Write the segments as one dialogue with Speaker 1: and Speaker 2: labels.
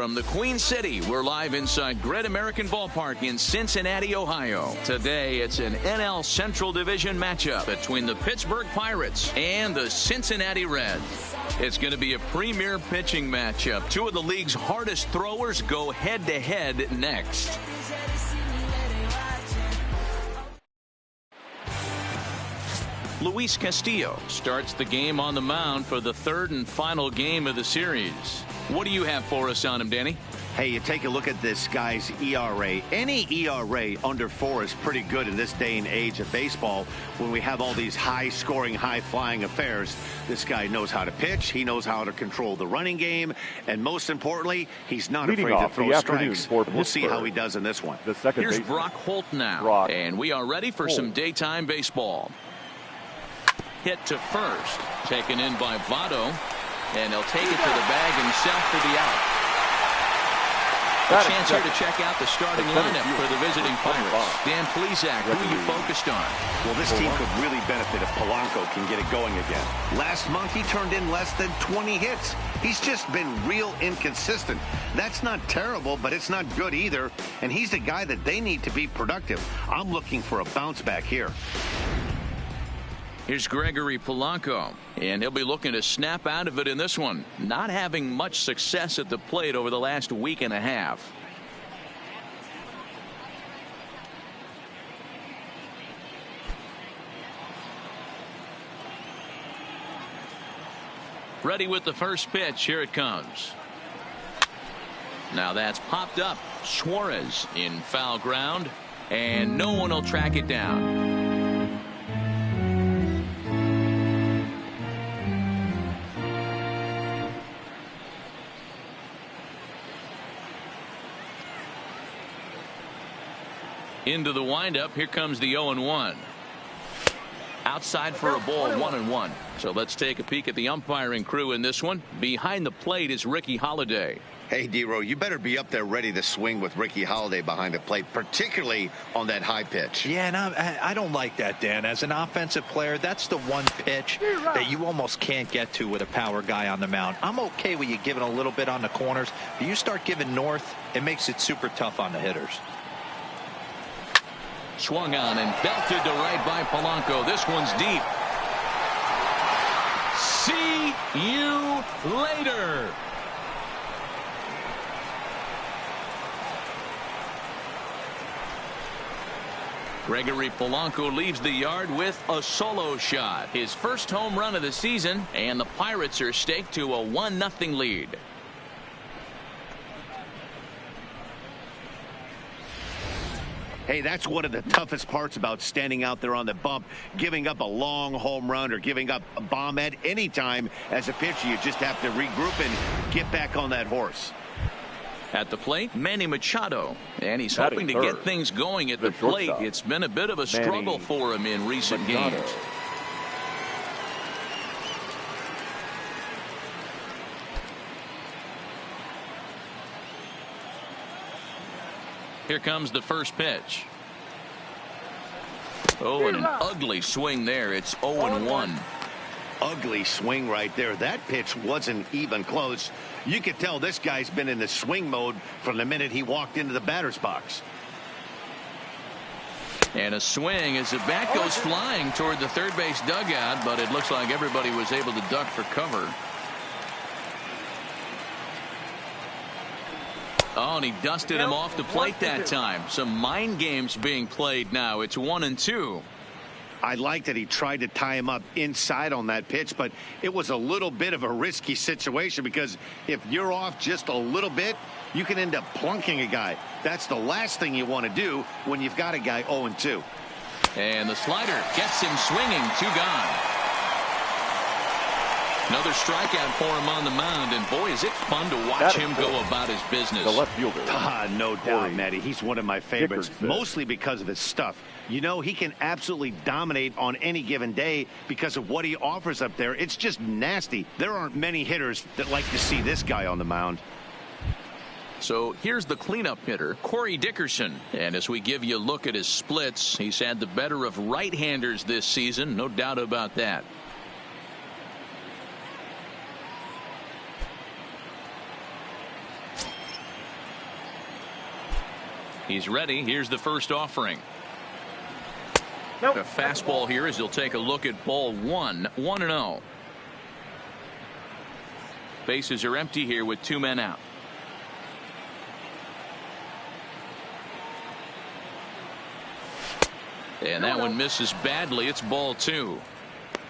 Speaker 1: From the Queen City, we're live inside Great American Ballpark in Cincinnati, Ohio. Today, it's an NL Central Division matchup between the Pittsburgh Pirates and the Cincinnati Reds. It's going to be a premier pitching matchup. Two of the league's hardest throwers go head-to-head next. Luis Castillo starts the game on the mound for the third and final game of the series. What do you have for us on him, Danny?
Speaker 2: Hey, you take a look at this guy's ERA. Any ERA under 4 is pretty good in this day and age of baseball when we have all these high-scoring, high-flying affairs. This guy knows how to pitch. He knows how to control the running game. And most importantly, he's not afraid to throw strikes. We'll see how he does in this one.
Speaker 1: Here's Brock Holt now. And we are ready for some daytime baseball. Hit to first, taken in by Votto, and he'll take it to the bag himself for the out. A chance here to check out the starting lineup for the visiting Pirates. Dan Plesac, who are you focused on?
Speaker 2: Well, this team could really benefit if Polanco can get it going again. Last month, he turned in less than 20 hits. He's just been real inconsistent. That's not terrible, but it's not good either. And he's the guy that they need to be productive. I'm looking for a bounce back here.
Speaker 1: Here's Gregory Polanco, and he'll be looking to snap out of it in this one. Not having much success at the plate over the last week and a half. Ready with the first pitch. Here it comes. Now that's popped up. Suarez in foul ground, and no one will track it down. Into the windup. Here comes the 0-1. Outside for a ball, 1-1. So let's take a peek at the umpiring crew in this one. Behind the plate is Ricky Holiday.
Speaker 2: Hey, D-Row, you better be up there ready to swing with Ricky Holiday behind the plate, particularly on that high pitch.
Speaker 3: Yeah, and I don't like that, Dan. As an offensive player, that's the one pitch that you almost can't get to with a power guy on the mound. I'm okay with you giving a little bit on the corners, but you start giving north, it makes it super tough on the hitters.
Speaker 1: Swung on and belted to right by Polanco. This one's deep. See you later. Gregory Polanco leaves the yard with a solo shot. His first home run of the season, and the Pirates are staked to a 1-0 lead.
Speaker 2: Hey, that's one of the toughest parts about standing out there on the bump, giving up a long home run or giving up a bomb at any time as a pitcher. You just have to regroup and get back on that horse.
Speaker 1: At the plate, Manny Machado, and he's hoping to get things going at the plate. It's been a bit of a struggle for him in recent games. Here comes the first pitch. Oh, and an ugly swing there. It's 0-1.
Speaker 2: Ugly swing right there. That pitch wasn't even close. You could tell this guy's been in the swing mode from the minute he walked into the batter's box.
Speaker 1: And a swing as the bat goes flying toward the third base dugout, but it looks like everybody was able to duck for cover. Oh, and he dusted him off the plate that time. Some mind games being played now. It's 1-2.
Speaker 2: I like that he tried to tie him up inside on that pitch, but it was a little bit of a risky situation because if you're off just a little bit, you can end up plunking a guy. That's the last thing you want to do when you've got a guy 0-2.
Speaker 1: And the slider gets him swinging. 2 gone. Another strikeout for him on the mound, and boy, is it fun to watch him go about his business.
Speaker 4: The left fielder.
Speaker 2: No doubt, Matty. He's one of my favorites, mostly because of his stuff. You know, he can absolutely dominate on any given day because of what he offers up there. It's just nasty. There aren't many hitters that like to see this guy on the mound.
Speaker 1: So here's the cleanup hitter, Corey Dickerson. And as we give you a look at his splits, he's had the better of right-handers this season, no doubt about that. He's ready. Here's the first offering.
Speaker 4: Nope.
Speaker 1: The fastball here as he'll take a look at ball one. 1-0. Bases are empty here with 2 men out. And that one misses badly. It's ball 2.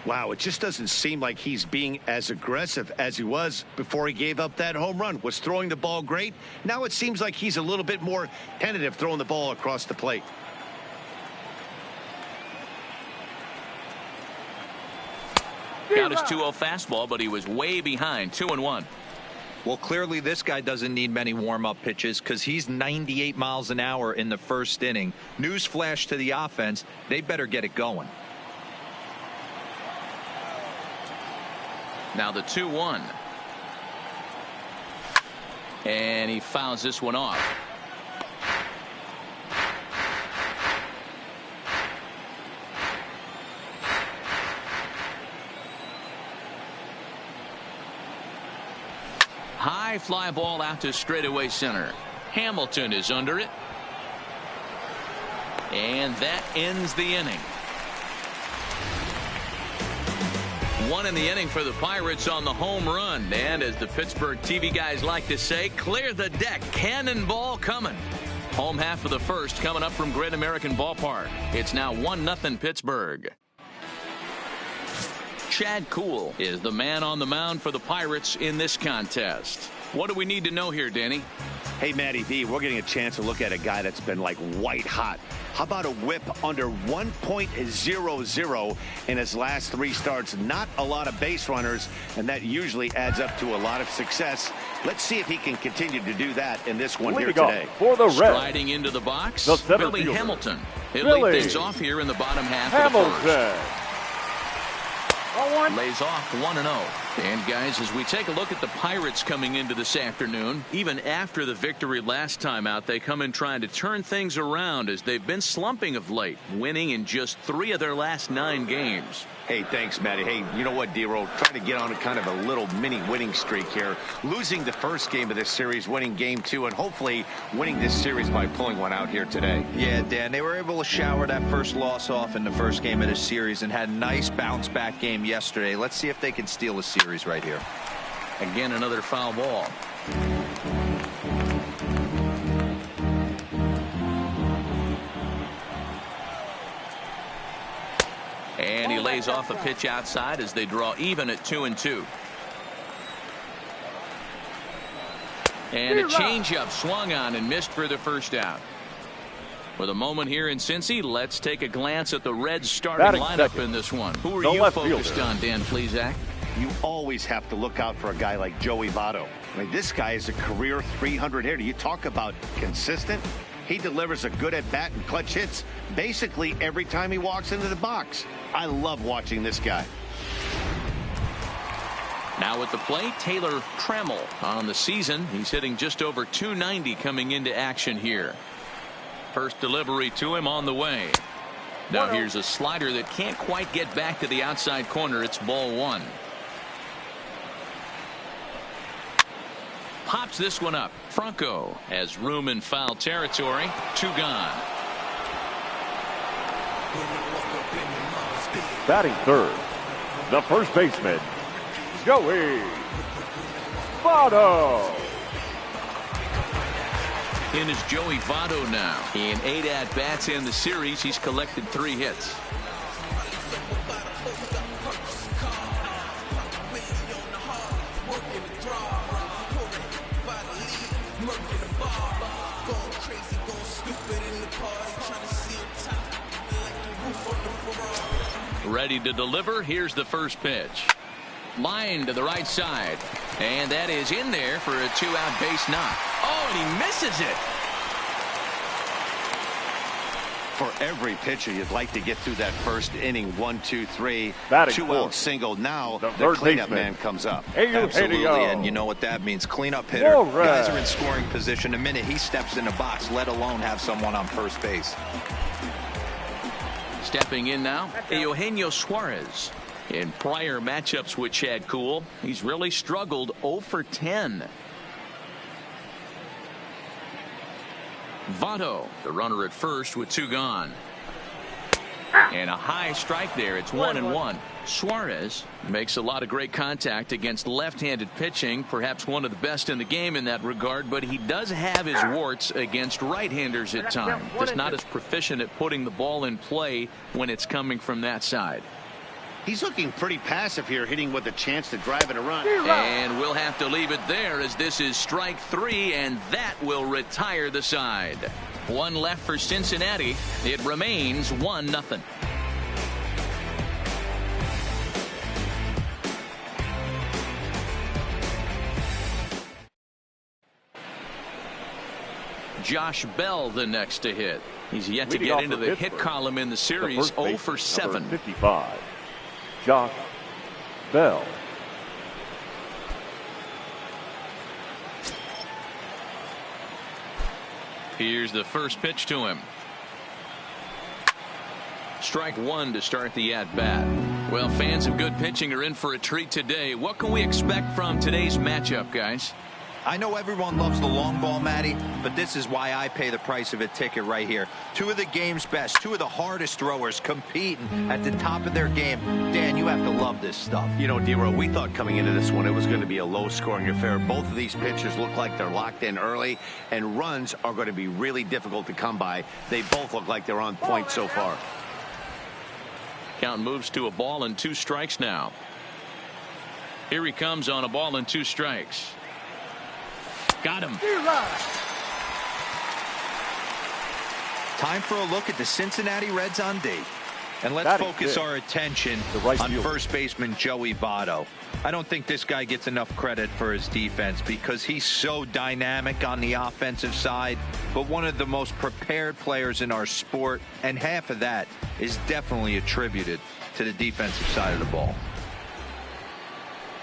Speaker 2: Wow, it just doesn't seem like he's being as aggressive as he was before he gave up that home run. Was throwing the ball great. Now it seems like he's a little bit more tentative throwing the ball across the plate.
Speaker 1: Got his 2-0 fastball, but he was way behind. 2-1.
Speaker 3: Well, clearly this guy doesn't need many warm-up pitches because he's 98 miles an hour in the first inning. Newsflash to the offense, they better get it going.
Speaker 1: Now the 2-1. And he fouls this one off. High fly ball out to straightaway center. Hamilton is under it. And that ends the inning. 1 in the inning for the Pirates on the home run. And as the Pittsburgh TV guys like to say, clear the deck. Cannonball coming. Home half of the first coming up from Great American Ballpark. It's now 1-0 Pittsburgh. Chad Kuhl is the man on the mound for the Pirates in this contest. What do we need to know here, Danny?
Speaker 2: Hey, Matty V, we're getting a chance to look at a guy that's been like white hot. How about a whip under 1.00 in his last 3 starts? Not a lot of base runners, and that usually adds up to a lot of success. Let's see if he can continue to do that in this one here today.
Speaker 4: For the Reds,
Speaker 1: striding into the box, Billy Hamilton. He'll lead things off here in the bottom half of the first. Lays off 1-0. And guys, as we take a look at the Pirates coming into this afternoon, even after the victory last time out, they come in trying to turn things around as they've been slumping of late, winning in just 3 of their last 9 games.
Speaker 2: Hey, thanks, Matty. Hey, you know what, D-Roll? Trying to get on a kind of a little mini winning streak here. Losing the first game of this series, winning game 2, and hopefully winning this series by pulling one out here today.
Speaker 3: Yeah, Dan, they were able to shower that first loss off in the first game of this series and had a nice bounce back game yesterday. Let's see if they can steal a series right here.
Speaker 1: Again, another foul ball. And he lays off a pitch outside as they draw even at 2-2. And a changeup swung on and missed for the first out. For the moment here in Cincy, let's take a glance at the Reds starting lineup in this one. Who are you focused on, Dan Plesac?
Speaker 2: You always have to look out for a guy like Joey Votto. I mean, this guy is a career 300 hitter. You talk about consistent. He delivers a good at-bat and clutch hits basically every time he walks into the box. I love watching this guy.
Speaker 1: Now at the plate, Taylor Trammell on the season. He's hitting just over 290 coming into action here. First delivery to him on the way. Now here's a slider that can't quite get back to the outside corner. It's ball 1. Pops this one up. Franco has room in foul territory. 2 gone.
Speaker 4: Batting third, the first baseman, Joey Votto.
Speaker 1: In is Joey Votto now. In 8 at-bats in the series, he's collected 3 hits. Ready to deliver. Here's the first pitch. Line to the right side. And that is in there for a 2-out base knock. Oh, and he misses it.
Speaker 2: For every pitcher, you'd like to get through that first inning. 1, 2, 3.
Speaker 4: Batting
Speaker 2: 2-out
Speaker 4: fourth,
Speaker 2: single. Now the
Speaker 4: baseman,
Speaker 2: cleanup man comes up.
Speaker 3: Absolutely, and you know what that means. Cleanup hitter. Guys are in scoring position the minute he steps in the box, let alone have someone on first base.
Speaker 1: Stepping in now, Eugenio Suarez. In prior matchups with Chad Kuhl, he's really struggled 0 for 10. Votto, the runner at first with 2 gone. And a high strike there. It's 1-1. Suarez makes a lot of great contact against left-handed pitching, perhaps one of the best in the game in that regard, but he does have his warts against right-handers at times. Just not as proficient at putting the ball in play when it's coming from that side.
Speaker 2: He's looking pretty passive here, hitting with a chance to drive in a run.
Speaker 1: And we'll have to leave it there, as this is strike 3, and that will retire the side. 1 left for Cincinnati. It remains 1-0. Josh Bell the next to hit. He's yet to get into the hit column in the series. 0 for 7.
Speaker 4: 55. Josh Bell.
Speaker 1: Here's the first pitch to him. Strike 1 to start the at-bat. Well, fans of good pitching are in for a treat today. What can we expect from today's matchup, guys?
Speaker 3: I know everyone loves the long ball, Matty, but this is why I pay the price of a ticket right here. 2 of the game's best, 2 of the hardest throwers competing at the top of their game. Dan, you have to love this stuff.
Speaker 2: You know, D-Row, we thought coming into this one it was going to be a low-scoring affair. Both of these pitchers look like they're locked in early, and runs are going to be really difficult to come by. They both look like they're on point so far.
Speaker 1: Count moves to a ball and 2 strikes now. Here he comes on a ball and 2 strikes. Got him.
Speaker 3: Time for a look at the Cincinnati Reds on D. And let's focus our attention on first baseman Joey Votto. I don't think this guy gets enough credit for his defense because he's so dynamic on the offensive side, but one of the most prepared players in our sport, and half of that is definitely attributed to the defensive side of the ball.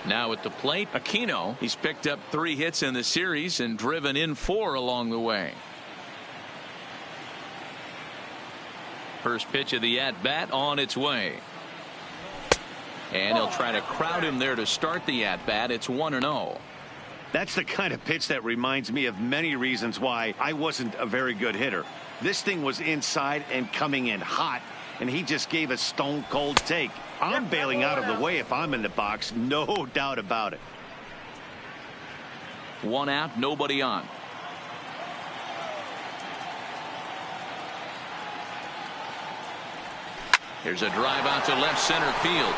Speaker 1: Now at the plate, Aquino. He's picked up 3 hits in the series and driven in 4 along the way. First pitch of the at-bat on its way. And he'll try to crowd him there to start the at-bat. It's 1-0.
Speaker 2: That's the kind of pitch that reminds me of many reasons why I wasn't a very good hitter. This thing was inside and coming in hot, and he just gave a stone-cold take. I'm bailing out of the way if I'm in the box, no doubt about it.
Speaker 1: 1 out, nobody on. Here's a drive out to left center field.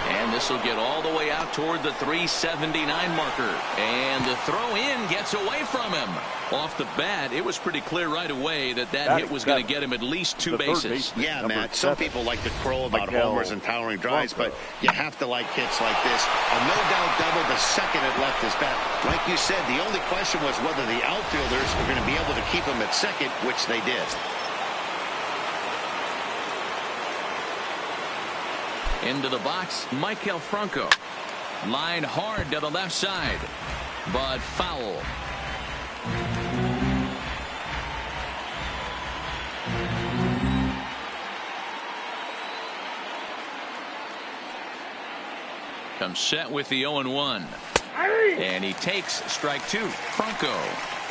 Speaker 1: And this will get all the way out toward the 379 marker. And the throw in gets away from him. Off the bat, it was pretty clear right away that hit was going to get him at least 2 bases.
Speaker 2: Yeah, Matt, some people like to crow about homers and towering drives, but you have to like hits like this. A no-doubt double the second it left his bat. Like you said, the only question was whether the outfielders were going to be able to keep him at second, which they did.
Speaker 1: Into the box, Michael Franco. Line hard to the left side, but foul. Comes set with the 0-1. And he takes strike 2. Franco,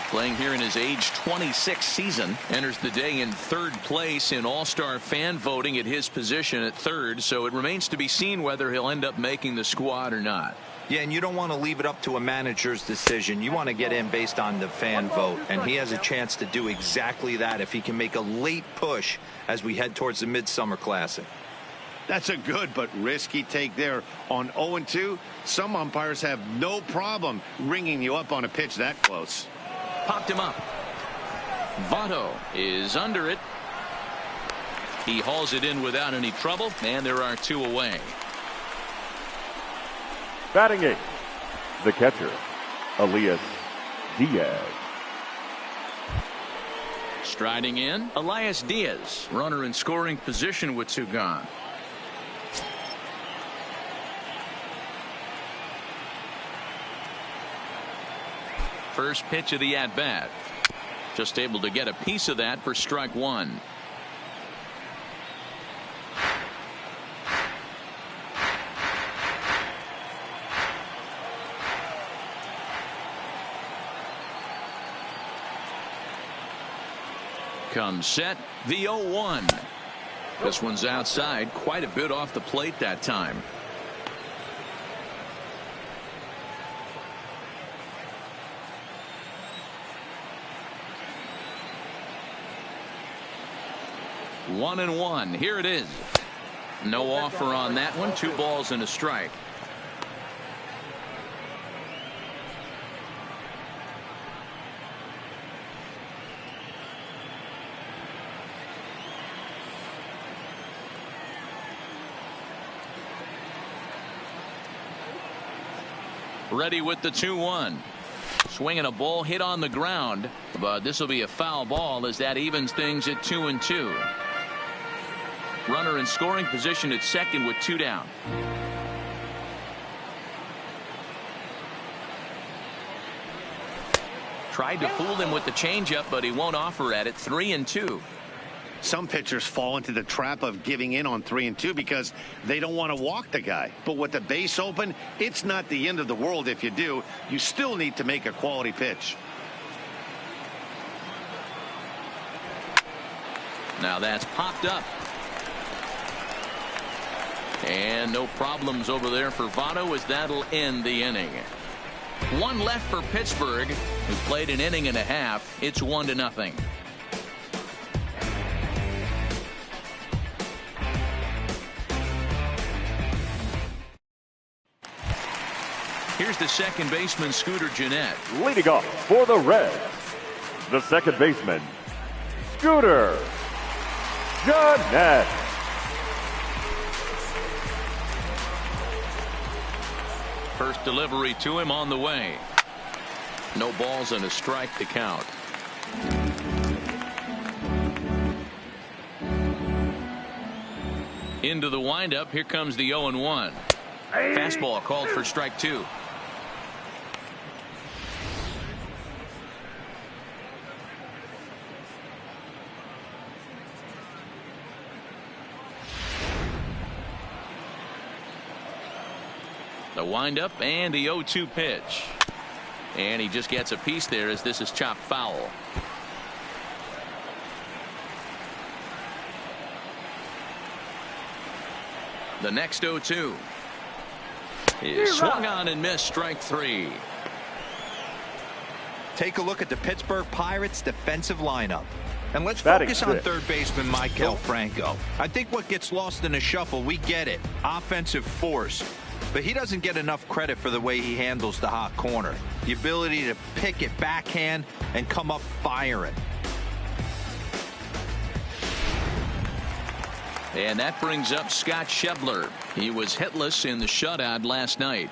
Speaker 1: playing here in his age 26 season, enters the day in 3rd place in All-Star fan voting at his position at 3rd, so it remains to be seen whether he'll end up making the squad or not.
Speaker 3: Yeah, and you don't want to leave it up to a manager's decision. You want to get in based on the fan vote, and he has a chance to do exactly that if he can make a late push as we head towards the Midsummer Classic.
Speaker 2: That's a good but risky take there. On 0-2, some umpires have no problem ringing you up on a pitch that close.
Speaker 1: Popped him up. Votto is under it. He hauls it in without any trouble, and there are 2 away.
Speaker 4: Batting 8th, the catcher, Elias Diaz.
Speaker 1: Striding in, Elias Diaz, runner in scoring position with 2 gone. First pitch of the at-bat. Just able to get a piece of that for strike 1. comes set, the 0-1. This one's outside, quite a bit off the plate that time. One and one. Here it is. No offer on that one. 2 balls and a strike. Ready with the 2-1. Swinging a ball hit on the ground, but this will be a foul ball as that evens things at 2-2. Runner in scoring position at second with 2 down. Tried to fool him with the changeup, but he won't offer at it. 3-2.
Speaker 2: Some pitchers fall into the trap of giving in on 3-2 because they don't want to walk the guy. But with the base open, it's not the end of the world if you do. You still need to make a quality pitch.
Speaker 1: Now that's popped up. And no problems over there for Votto as that'll end the inning. 1 left for Pittsburgh, who played an inning and a half. It's 1-0. Here's the second baseman, Scooter Gennett.
Speaker 4: Leading off for the Reds, the second baseman, Scooter Gennett.
Speaker 1: First delivery to him on the way. No balls and a strike to count. Into the windup. Here comes the 0-1. Fastball called for strike 2. The windup and the 0-2 pitch. And he just gets a piece there as this is chopped foul. The next 0-2 is swung on and missed. Strike 3.
Speaker 3: Take a look at the Pittsburgh Pirates defensive lineup. And let's
Speaker 4: Batting
Speaker 3: focus on
Speaker 4: six.
Speaker 3: third baseman Maikel Franco. I think what gets lost in the shuffle, we get it. Offensive force. But he doesn't get enough credit for the way he handles the hot corner. The ability to pick it backhand and come up firing.
Speaker 1: And that brings up Scott Schebler. He was hitless in the shutout last night.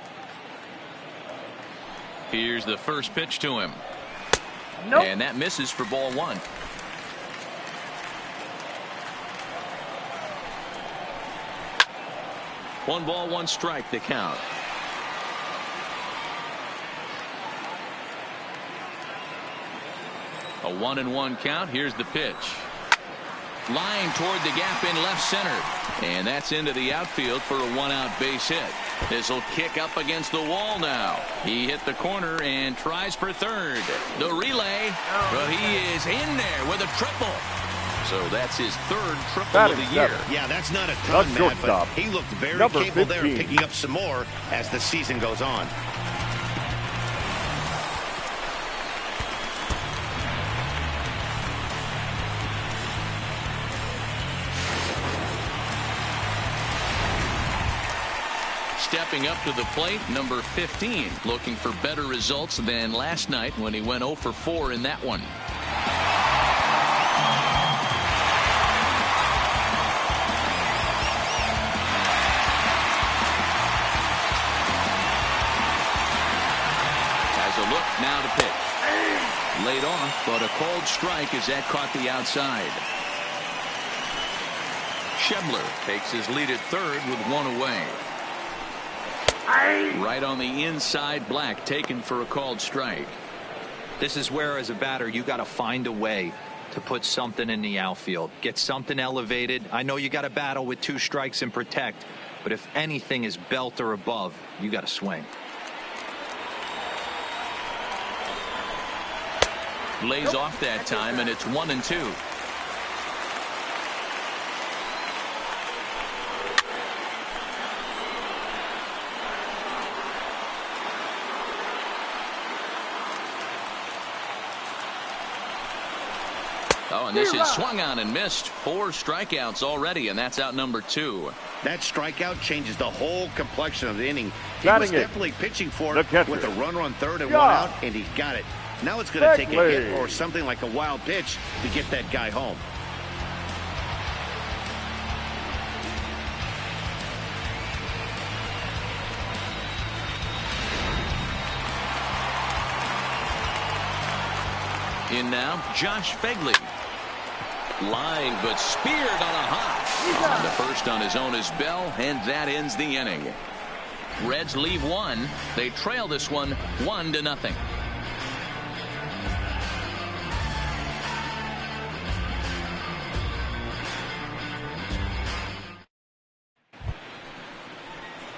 Speaker 1: Here's the first pitch to him.
Speaker 5: Nope.
Speaker 1: And that misses for ball 1. One ball, 1 strike to count. A 1-1 count. Here's the pitch. Line toward the gap in left center. And that's into the outfield for a 1-out base hit. This will kick up against the wall now. He hit the corner and tries for third. The relay. But he is in there with a triple. So that's his 3rd triple of the year.
Speaker 2: Yeah, that's not a ton, Matt, but
Speaker 4: shortstop,
Speaker 2: he looked very
Speaker 4: number
Speaker 2: capable there,
Speaker 4: 15.
Speaker 2: picking up some more as the season goes on.
Speaker 1: Stepping up to the plate, number 15, looking for better results than last night when he went 0 for 4 in that one. Has a look now to pitch. Laid off, but a called strike as that caught the outside. Schebler takes his lead at third with 1 away. Right on the inside, Black taken for a called strike.
Speaker 3: This is where, as a batter, you got to find a way to put something in the outfield. Get something elevated. I know you got to battle with 2 strikes and protect, but if anything is belt or above, you got to swing.
Speaker 1: Lays off that time, and it's 1-2. Oh, and this is swung on and missed. 4 strikeouts already, and that's out number 2.
Speaker 2: That strikeout changes the whole complexion of the inning. He
Speaker 4: Batting
Speaker 2: was
Speaker 4: it.
Speaker 2: definitely pitching for it with a runner on third and
Speaker 4: Yeah.
Speaker 2: 1 out, and he got it. Now it's going to take a
Speaker 4: Beckley.
Speaker 2: hit or something like a wild pitch to get that guy home.
Speaker 1: In now, Josh Begley. Line, but speared on a hop. On the first on his own is Bell, and that ends the inning. Reds leave 1. They trail this one 1-0.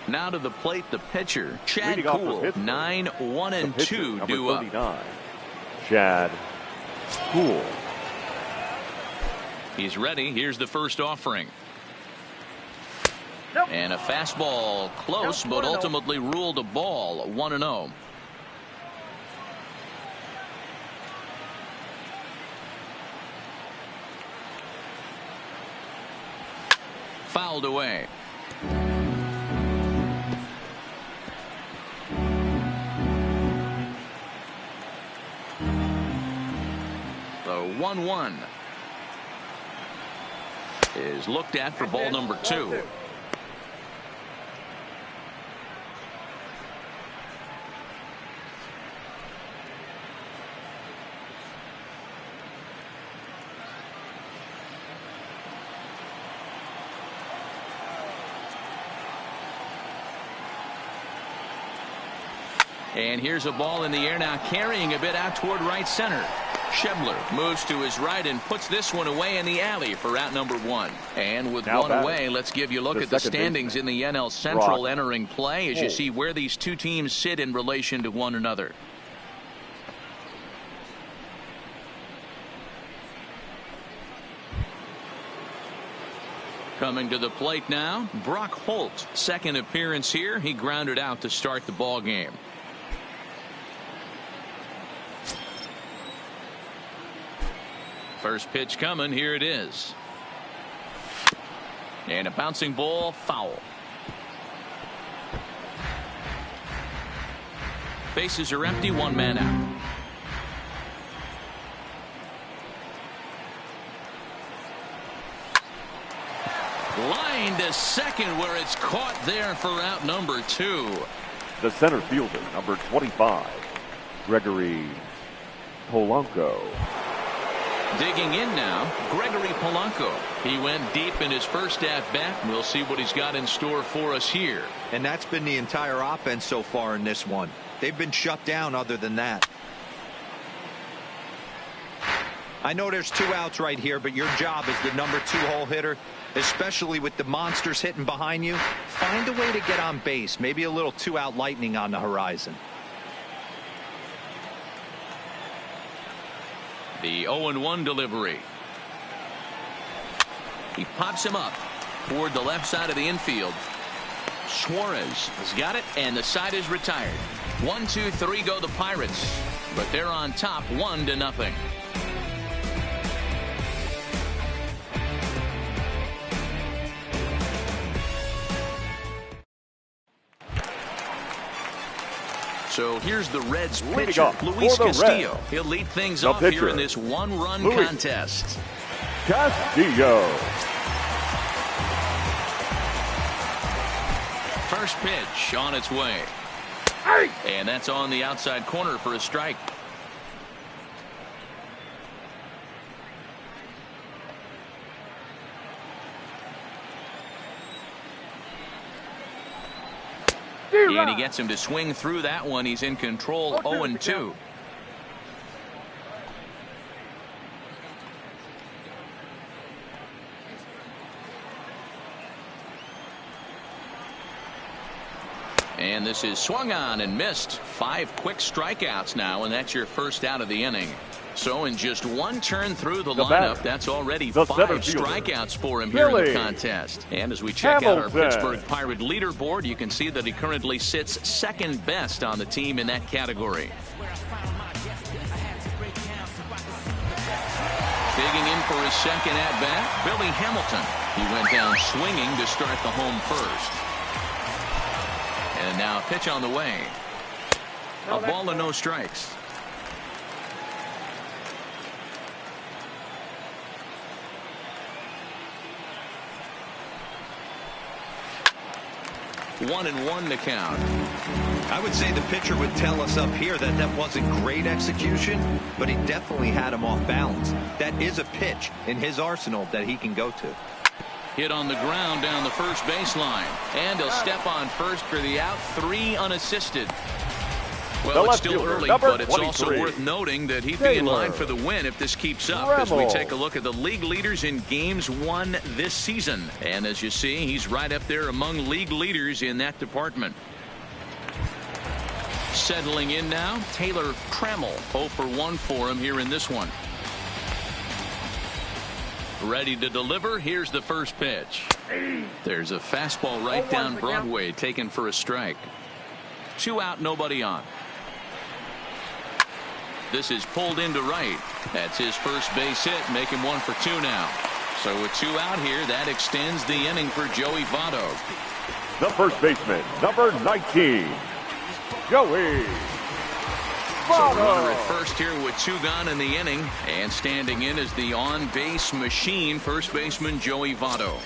Speaker 1: Now to the plate, the pitcher, Chad Kuhl. 9-1-2 due up.
Speaker 4: Chad Kuhl.
Speaker 1: He's ready. Here's the first offering. And a fastball close, but ultimately ruled a ball. 1-0. Fouled away. The 1-1 is looked at for ball number 2. And here's a ball in the air now, carrying a bit out toward right center. Schebler moves to his right and puts this one away in the alley for out number 1. And with
Speaker 4: Now
Speaker 1: 1 away, let's give you a look at the standings in the NL Central entering play as you see where these two teams sit in relation to one another. Coming to the plate now, Brock Holt. Second appearance here. He grounded out to start the ball game. First pitch coming. Here it is. And a bouncing ball, foul. Bases are empty, 1 man out. Line to second, where it's caught there for out number 2.
Speaker 4: The center fielder, number 25, Gregory Polanco.
Speaker 1: Digging in now, Gregory Polanco. He went deep in his first at-bat. We'll see what he's got in store for us here.
Speaker 3: And that's been the entire offense so far in this one. They've been shut down other than that. I know there's 2 outs right here, but your job as the number 2 hole hitter, especially with the monsters hitting behind you, find a way to get on base. Maybe a little 2-out lightning on the horizon.
Speaker 1: The 0-1 delivery. He pops him up toward the left side of the infield. Suarez has got it, and the side is retired. 1, 2, 3 go the Pirates, but they're on top 1-0. So here's the Reds pitcher, Luis Castillo. He'll lead things off here in this 1-run contest.
Speaker 4: Castillo.
Speaker 1: First pitch on its way. And that's on the outside corner for a strike. And he gets him to swing through that one. He's in control, 0-2. And this is swung on and missed. 5 quick strikeouts now, and that's your first out of the inning. So in just 1 turn through the lineup, that's already 5 strikeouts for him here in the contest. And as we check out our Pittsburgh Pirate leaderboard, you can see that he currently sits 2nd best on the team in that category. Digging in for his second at-bat, Billy Hamilton. He went down swinging to start the home first. And now a pitch on the way. A ball and no strikes. One and one to count.
Speaker 3: I would say the pitcher would tell us up here that that wasn't great execution, but he definitely had him off balance. That is a pitch in his arsenal that he can go to.
Speaker 1: Hit on the ground down the first baseline. And he'll step on first for the out. 3 unassisted. Well, it's still early, but it's also worth noting that he'd be in line for the win if this keeps up as we take a look at the league leaders in games won this season. And as you see, he's right up there among league leaders in that department. Settling in now, Taylor Trammell. 0 for 1 for him here in this one. Ready to deliver. Here's the first pitch. There's a fastball right down Broadway, taken for a strike. 2 out, nobody on. This is pulled into right. That's his first base hit, making 1 for 2 now. So with 2 out here, that extends the inning for Joey Votto.
Speaker 4: The first baseman, number 19, Joey Votto.
Speaker 1: So runner at first here with 2 gone in the inning, and standing in is the on-base machine, first baseman Joey Votto.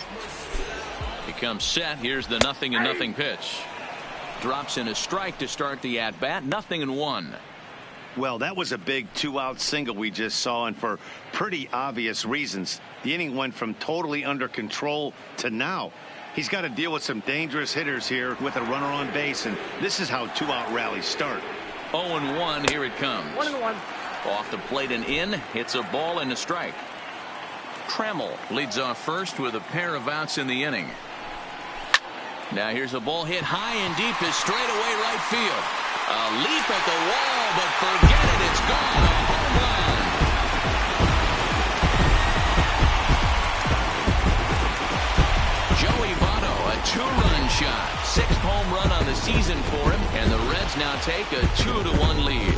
Speaker 1: He comes set. Here's the 0-0 pitch. Drops in a strike to start the at-bat. 0-1.
Speaker 2: Well, that was a big 2-out single we just saw, and for pretty obvious reasons. The inning went from totally under control to now. He's got to deal with some dangerous hitters here with a runner on base, and this is how 2-out rallies start.
Speaker 1: 0-1, here it comes.
Speaker 5: 1-1.
Speaker 1: Off the plate and in. It's a ball and a strike. Trammell leads off first with a pair of outs in the inning. Now here's a ball hit high and deep to straightaway right field. A leap at the wall, but forget it, it's gone. A home run. Joey Votto, a 2-run shot. 6th home run on the season for him, and the Reds now take a 2-1 lead.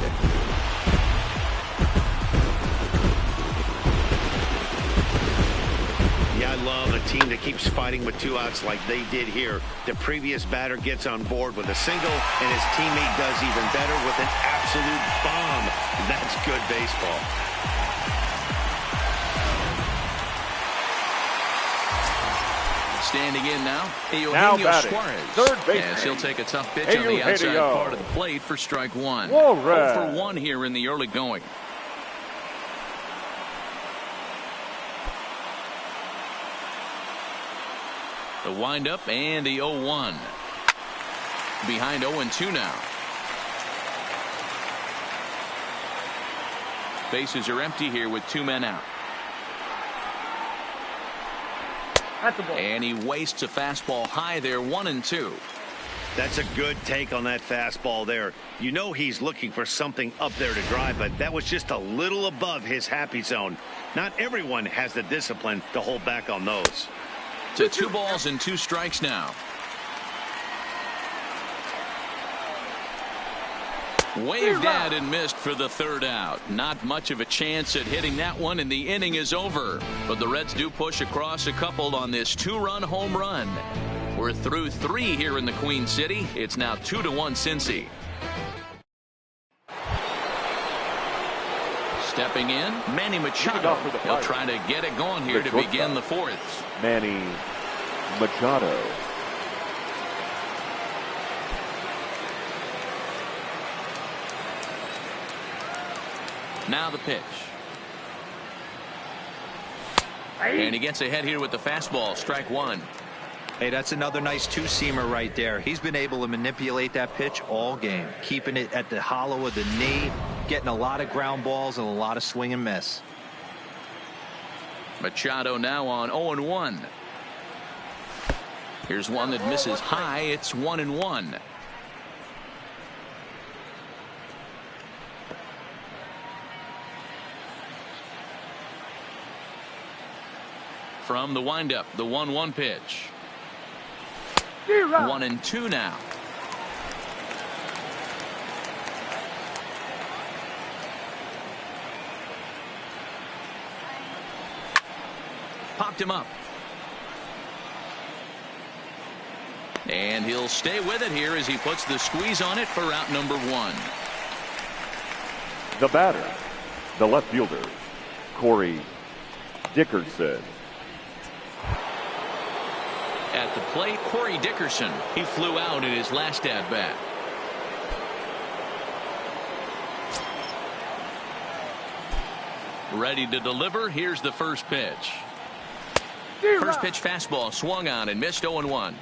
Speaker 2: Yeah, I love a team that keeps fighting with 2 outs like they did here. The previous batter gets on board with a single, and his teammate does even better with an absolute bomb. That's good baseball.
Speaker 1: Standing in now, Eugenio Suarez.
Speaker 4: Third baseman.
Speaker 1: As he'll take a tough pitch on the outside part of the plate for strike 1. 0 for 1 here in the early going. The windup and the 0-1. Behind 0-2 now. Bases are empty here with 2 men out.
Speaker 5: That's a ball.
Speaker 1: And he wastes a fastball high there, 1-2.
Speaker 2: That's a good take on that fastball there. You know he's looking for something up there to drive, but that was just a little above his happy zone. Not everyone has the discipline to hold back on those.
Speaker 1: To 2 balls and 2 strikes now. Waved at and missed for the 3rd out. Not much of a chance at hitting that one, and the inning is over. But the Reds do push across a couple on this 2-run home run. We're through 3 here in the Queen City. It's now 2-1 Cincy. Stepping in, Manny Machado. He'll try to get it going here to begin the 4th.
Speaker 4: Manny Machado.
Speaker 1: Now the pitch. And he gets ahead here with the fastball. Strike 1.
Speaker 3: Hey, that's another nice 2-seamer right there. He's been able to manipulate that pitch all game, keeping it at the hollow of the knee, getting a lot of ground balls and a lot of swing and miss.
Speaker 1: Machado now on 0-1. Here's one that misses high. It's 1-1. From the windup, the 1-1 pitch. 1-2 now. popped him up. And he'll stay with it here as he puts the squeeze on it for out number 1.
Speaker 4: The batter, the left fielder, Corey Dickerson.
Speaker 1: At the plate, Corey Dickerson. He flew out in his last at-bat. Ready to deliver. Here's the first pitch. First pitch fastball swung on and missed 0-1.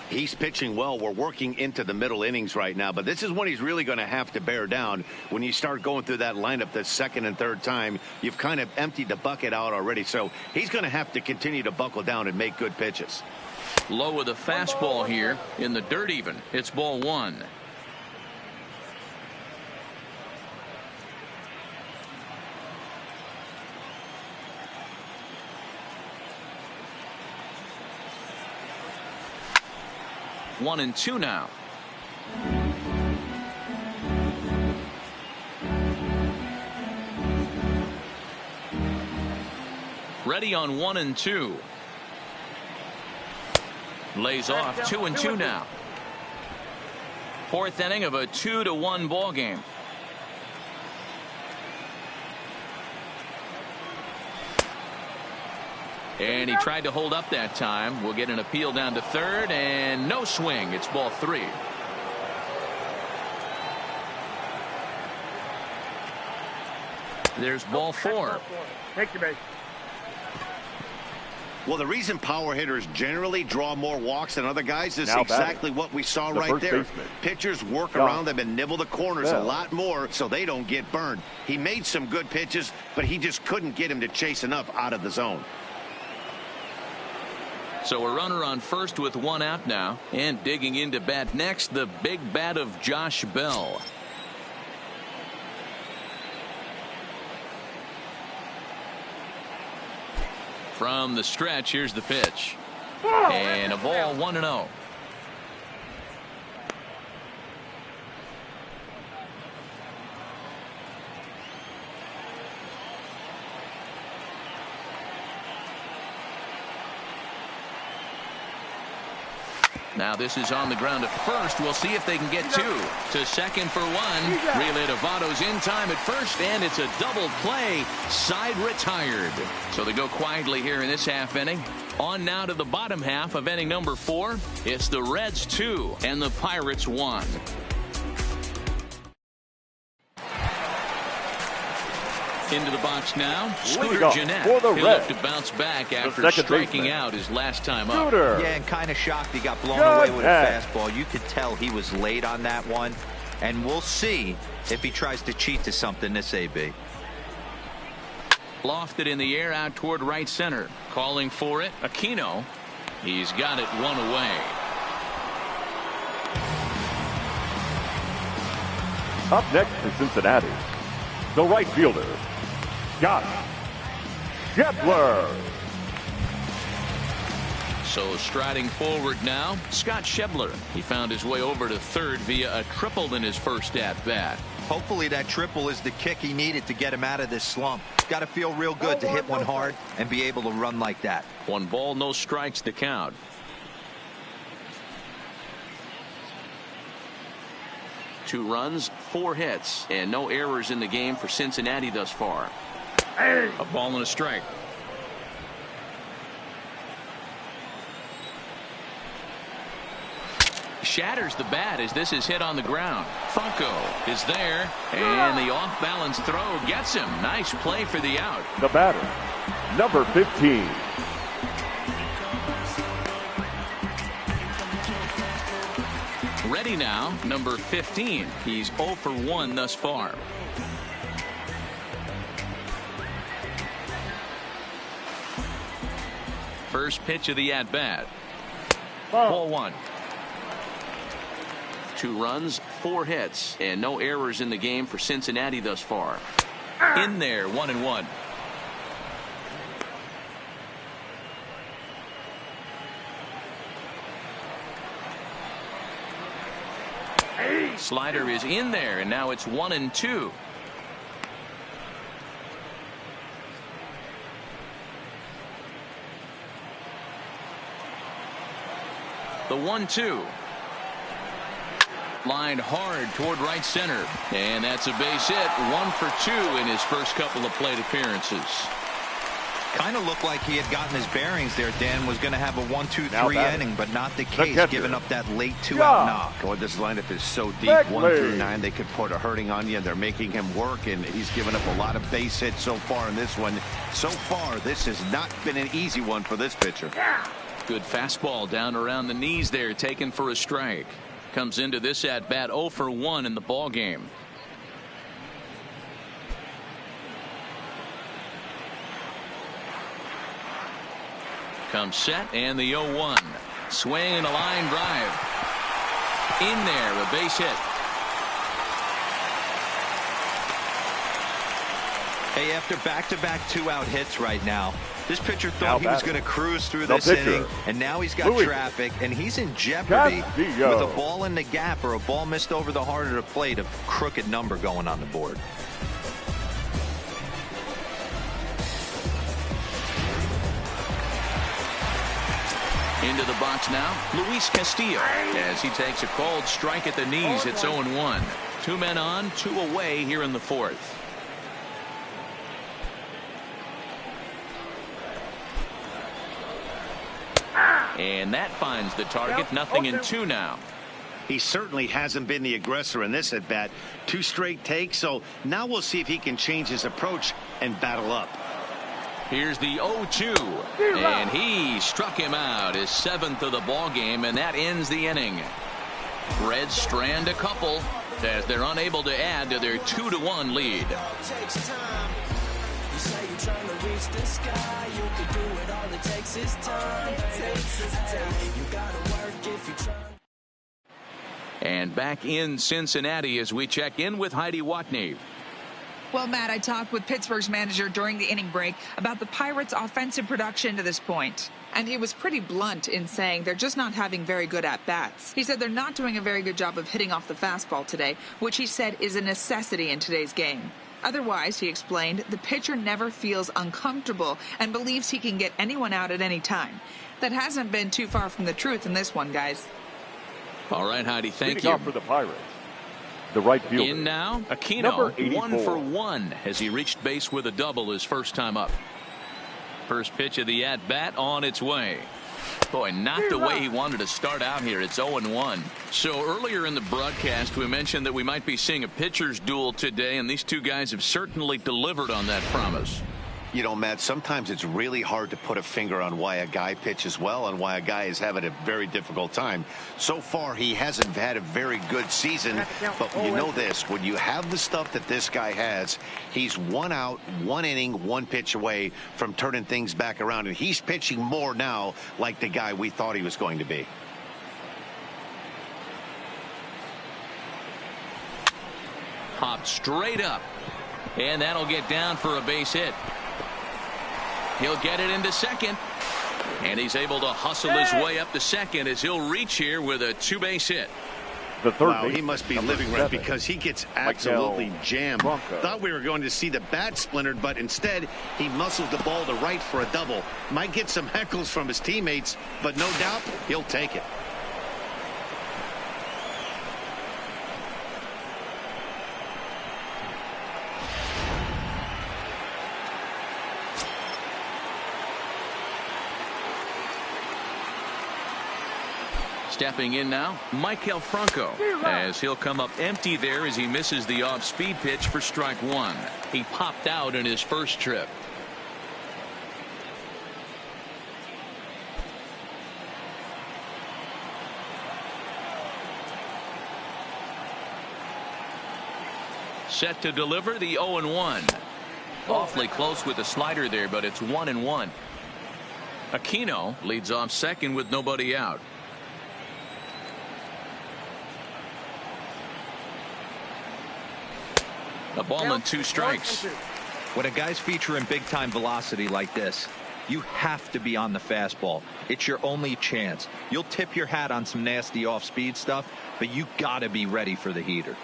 Speaker 2: He's pitching well. We're working into the middle innings right now, but this is when he's really going to have to bear down. When you start going through that lineup the second and third time, you've kind of emptied the bucket out already, so he's going to have to continue to buckle down and make good pitches.
Speaker 1: Low with a fastball here in the dirt even. It's ball 1. One and 2 now. Ready on 1 and 2. Lays off 2 and 2 now. Fourth inning of a 2-1 ball game. And he tried to hold up that time. We'll get an appeal down to third and no swing. It's ball 3. There's ball 4.
Speaker 5: Take your base.
Speaker 2: Well, the reason power hitters generally draw more walks than other guys is
Speaker 4: Now
Speaker 2: exactly what we saw right there.
Speaker 4: Baseman.
Speaker 2: Pitchers work around them and nibble the corners a lot more so they don't get burned. He made some good pitches, but he just couldn't get him to chase enough out of the zone.
Speaker 1: So a runner on first with 1 out now, and digging into bat next, the big bat of Josh Bell. From the stretch, here's the pitch. And a ball 1-0. Now this is on the ground at first. We'll see if they can get 2. To second for 1. Relay to Votto's in time at first, and it's a double play. Side retired. So they go quietly here in this half inning. On now to the bottom half of inning number 4. It's the Reds 2 and the Pirates 1. Into the box now, Scooter Gennett. He'll look to bounce back after striking out his last time up.
Speaker 3: Yeah, and kind of shocked he got blown away with a fastball. You could tell he was late on that one. And we'll see if he tries to cheat to something this AB.
Speaker 1: Lofted in the air out toward right center. Calling for it, Aquino. He's got it 1 away.
Speaker 4: Up next for Cincinnati, the right fielder, Scott Schebler.
Speaker 1: So striding forward now, Scott Schebler. He found his way over to third via a triple in his first at-bat.
Speaker 3: Hopefully that triple is the kick he needed to get him out of this slump. Got to feel real good to hit one hard and be able to run like that.
Speaker 1: 1 ball, no strikes to count. Two runs, 4 hits, and no errors in the game for Cincinnati thus far. A ball and a strike. Shatters the bat as this is hit on the ground. Funko is there, and the off-balance throw gets him. Nice play for the out.
Speaker 4: The batter, number 15.
Speaker 1: Ready now, number 15. He's 0 for 1 thus far. First pitch of the at-bat. Ball 1. 2 runs, 4 hits, and no errors in the game for Cincinnati thus far. In there, 1-1. Slider is in there, and now it's 1-2. The 1-2. Lined hard toward right center. And that's a base hit. 1 for 2 in his first couple of plate appearances.
Speaker 3: Kind of looked like he had gotten his bearings there, Dan. Was going to have a 1-2-3 inning, but not the case, giving up that late 2-out knock.
Speaker 2: Boy, this lineup is so deep. 1 through 9, they could put a hurting on you. They're making him work, and he's given up a lot of base hits so far in this one. So far, this has not been an easy one for this pitcher.
Speaker 1: Good fastball down around the knees there, taken for a strike. Comes into this at bat 0 for 1 in the ball game. Comes set, and the 0-1. Swing and a line drive. In there, a base hit.
Speaker 3: Hey, after back-to-back 2-out hits right now, this pitcher thought he was going to cruise through this inning, and now he's got traffic, and he's in jeopardy with a ball in the gap or a ball missed over the heart of the plate, a crooked number going on the board.
Speaker 1: Into the box now, Luis Castillo, as he takes a called strike at the knees. It's 0-1. 2 men on, 2 away here in the 4th. And that finds the target. 0-2 now.
Speaker 2: He certainly hasn't been the aggressor in this at bat. 2 straight takes, so now we'll see if he can change his approach and battle up.
Speaker 1: Here's the 0-2, and he struck him out, his 7th of the ball game, and that ends the inning. Reds strand a couple as they're unable to add to their 2-1 lead. And back in Cincinnati as we check in with Heidi Watney.
Speaker 6: Well, Matt, I talked with Pittsburgh's manager during the inning break about the Pirates' offensive production to this point. And he was pretty blunt in saying they're just not having very good at-bats. He said they're not doing a very good job of hitting off the fastball today, which he said is a necessity in today's game. Otherwise, he explained, the pitcher never feels uncomfortable and believes he can get anyone out at any time. That hasn't been too far from the truth in this one, guys.
Speaker 1: All right, Heidi, thank you.
Speaker 4: For the Pirates, the right fielder.
Speaker 1: In now, Aquino, 1 for 1 as he reached base with a double his first time up. First pitch of the at-bat on its way. Boy, not the way he wanted to start out here. It's 0-1. So earlier in the broadcast, we mentioned that we might be seeing a pitcher's duel today, and these two guys have certainly delivered on that promise.
Speaker 2: You know, Matt, sometimes it's really hard to put a finger on why a guy pitches well and why a guy is having a very difficult time. So far, he hasn't had a very good season, but you know this, when you have the stuff that this guy has, he's 1 out, 1 inning, 1 pitch away from turning things back around, and he's pitching more now like the guy we thought he was going to be.
Speaker 1: Popped straight up, and that'll get down for a base hit. He'll get it into second, and he's able to hustle his way up to second as he'll reach here with a 2-base hit.
Speaker 4: The third
Speaker 2: wow, he must be living right because he gets absolutely jammed. Thought we were going to see the bat splintered, but instead he muscles the ball to right for a double. Might get some heckles from his teammates, but no doubt he'll take it.
Speaker 1: Stepping in now, Maikel Franco, as he'll come up empty there as he misses the off-speed pitch for strike 1. He popped out in his first trip. Set to deliver the 0-1. Awfully close with the slider there, but it's 1-1. Aquino leads off second with nobody out. A ball and 2 strikes.
Speaker 3: When a guy's featuring big-time velocity like this, you have to be on the fastball. It's your only chance. You'll tip your hat on some nasty off-speed stuff, but you got to be ready for the heater.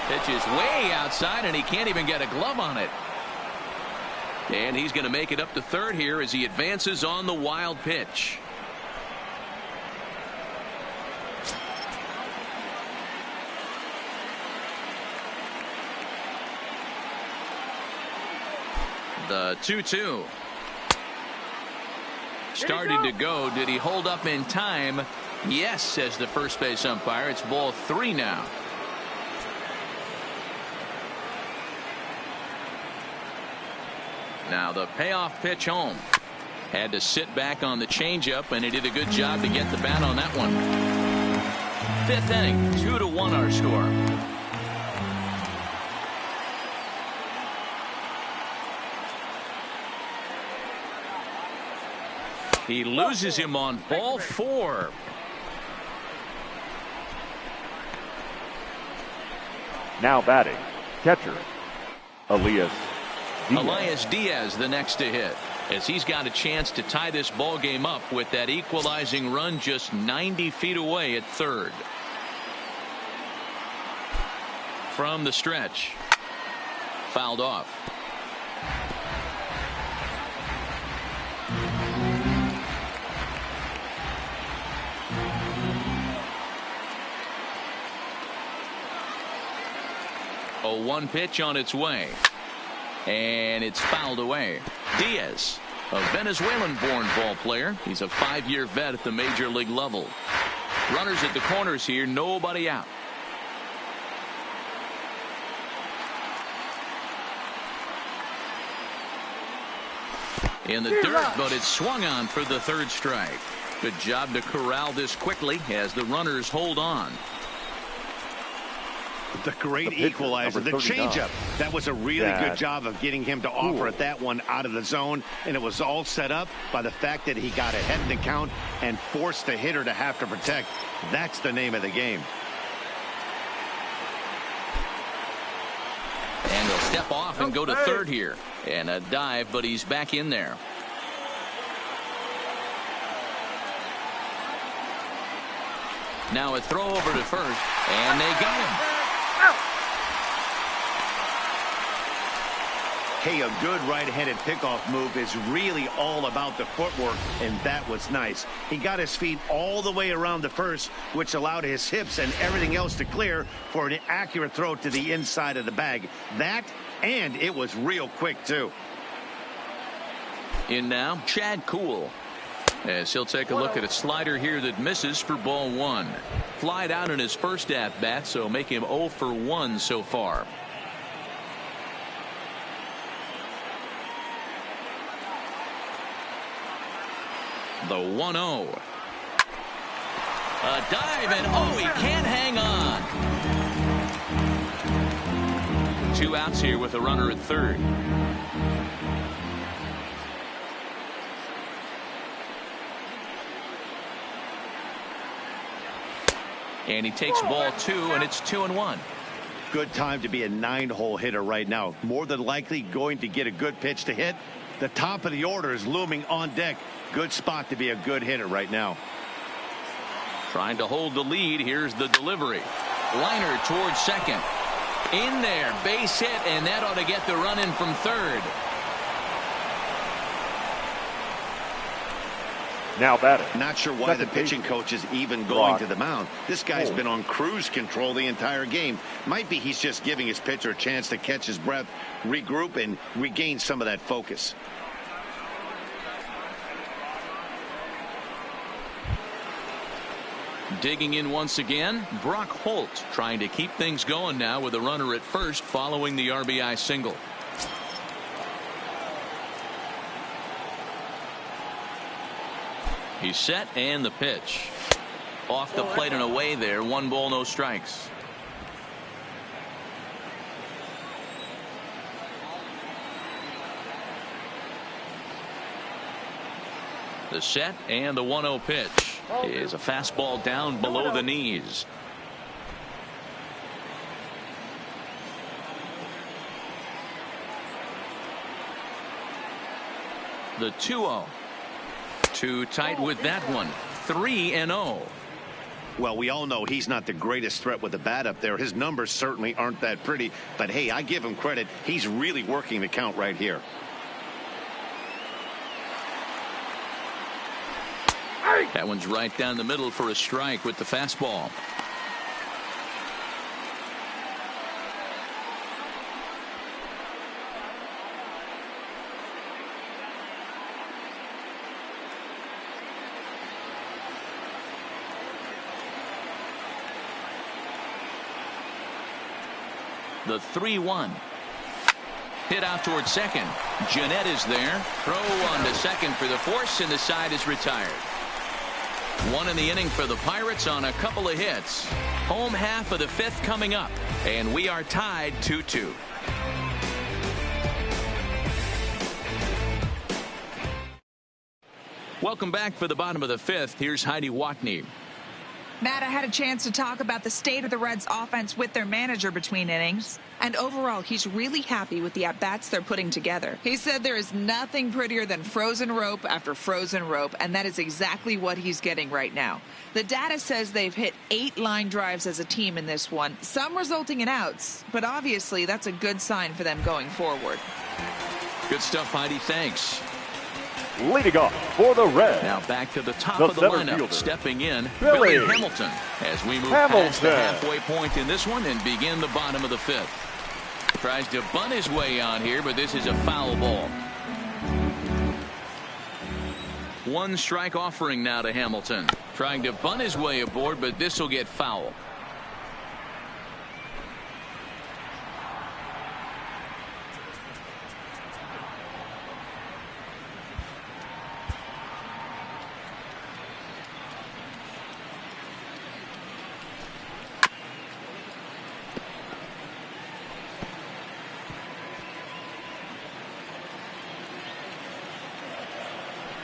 Speaker 1: Pitch is way outside, and he can't even get a glove on it. And he's going to make it up to third here as he advances on the wild pitch. The 2-2. Started to go. Did he hold up in time? Yes, says the first base umpire. It's ball 3 now. Now the payoff pitch home. Had to sit back on the changeup, and he did a good job to get the bat on that one. 5th inning, 2-1 our score. He loses him on ball 4.
Speaker 4: Now batting, catcher, Elias
Speaker 1: Diaz the next to hit, as he's got a chance to tie this ball game up with that equalizing run just 90 feet away at third. From the stretch. Fouled off. A 1 pitch on its way. And it's fouled away. Diaz, a Venezuelan-born ball player. He's a 5-year vet at the major league level. Runners at the corners here, nobody out. In the dirt, but it's swung on for the 3rd strike. Good job to corral this quickly as the runners hold on.
Speaker 2: The great equalizer, the changeup. That was a really good job of getting him to offer at that one out of the zone, and it was all set up by the fact that he got ahead in the count and forced the hitter to have to protect. That's the name of the game.
Speaker 1: And he'll step off and go to third here. And a dive, but he's back in there. Now a throw over to first, and they got him.
Speaker 2: Hey, a good right-handed pickoff move is really all about the footwork, and that was nice. He got his feet all the way around the first, which allowed his hips and everything else to clear for an accurate throw to the inside of the bag. That, and it was real quick, too.
Speaker 1: In now, Chad Kuhl, as he'll take a look at a slider here that misses for ball 1. Flied out in his first at-bat, so make him 0 for 1 so far. The 1-0. A dive, and he can't hang on. 2 outs here with a runner at third. And he takes ball 2, and it's 2-1.
Speaker 2: Good time to be a 9-hole hitter right now. More than likely going to get a good pitch to hit. The top of the order is looming on deck. Good spot to be a good hitter right now.
Speaker 1: Trying to hold the lead. Here's the delivery. Liner towards second. In there, base hit, and that ought to get the run in from third.
Speaker 4: Now batting.
Speaker 2: Not sure why the pitching coach is even going to the mound. This guy's been on cruise control the entire game. Might be he's just giving his pitcher a chance to catch his breath, regroup, and regain some of that focus.
Speaker 1: Digging in once again, Brock Holt trying to keep things going now with a runner at first following the RBI single. He's set, and the pitch. Off the plate and away there. 1 ball, no strikes. The set and the 1-0 pitch is a fastball down below the knees. The 2-0. Too tight with that one. 3-0.
Speaker 2: Well, we all know he's not the greatest threat with the bat up there. His numbers certainly aren't that pretty. But, hey, I give him credit. He's really working the count right here.
Speaker 1: That one's right down the middle for a strike with the fastball. The 3-1. Hit out towards second. Jeanette is there. Throw on to second for the force, and the side is retired. One in the inning for the Pirates on a couple of hits. Home half of the fifth coming up, and we are tied 2-2. Welcome back for the bottom of the fifth. Here's Heidi Watney.
Speaker 6: Matt, I had a chance to talk about the state of the Reds offense with their manager between innings. And overall, he's really happy with the at-bats they're putting together. He said there is nothing prettier than frozen rope after frozen rope, and that is exactly what he's getting right now. The data says they've hit 8 line drives as a team in this one, some resulting in outs, but obviously that's a good sign for them going forward.
Speaker 1: Good stuff, Heidi. Thanks.
Speaker 4: Leading off for the Reds.
Speaker 1: Now back to the top of the lineup.
Speaker 4: Fielder,
Speaker 1: stepping in,
Speaker 4: Billy
Speaker 1: Hamilton. As we move past the halfway point in this one and begin the bottom of the fifth. Tries to bunt his way on here, but this is a foul ball. One strike offering now to Hamilton. Trying to bunt his way aboard, but this will get foul.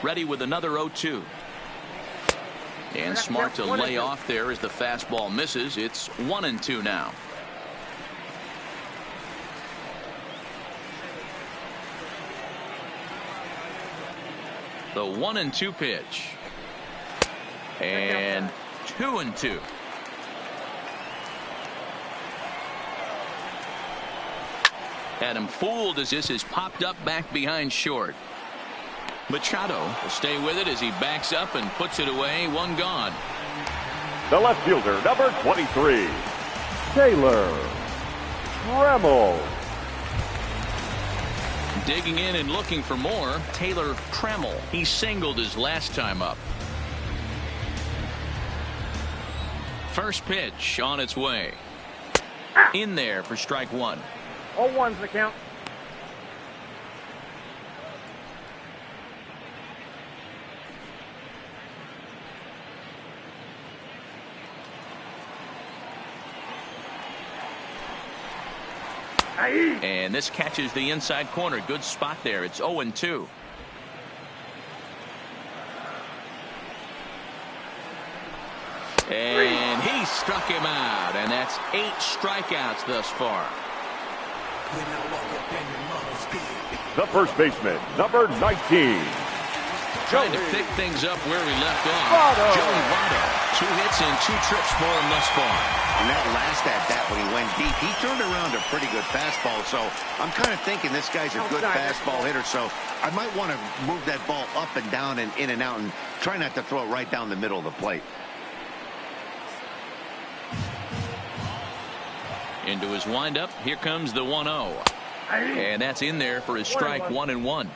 Speaker 1: Ready with another 0-2. And smart to lay off there as the fastball misses. It's 1-2 now. The 1-2 pitch. And 2-2. Had him fooled as this is popped up back behind short. Machado will stay with it as he backs up and puts it away. One gone.
Speaker 4: The left fielder, number 23, Taylor Trammell.
Speaker 1: Digging in and looking for more, Taylor Trammell. He singled his last time up. First pitch on its way. In there for strike one.
Speaker 5: 0-1's the count.
Speaker 1: And this catches the inside corner. Good spot there. It's 0-2. And he struck him out. And that's 8 strikeouts thus far.
Speaker 4: The first baseman, number 19.
Speaker 1: Trying to pick things up where we left off. Joey Votto. 2 hits and 2 trips for him thus far.
Speaker 2: And that last at-bat when he went deep, he turned around a pretty good fastball. So I'm kind of thinking this guy's a good fastball hitter. So I might want to move that ball up and down and in and out and try not to throw it right down the middle of the plate.
Speaker 1: Into his windup. Here comes the 1-0. And that's in there for his strike 1-1.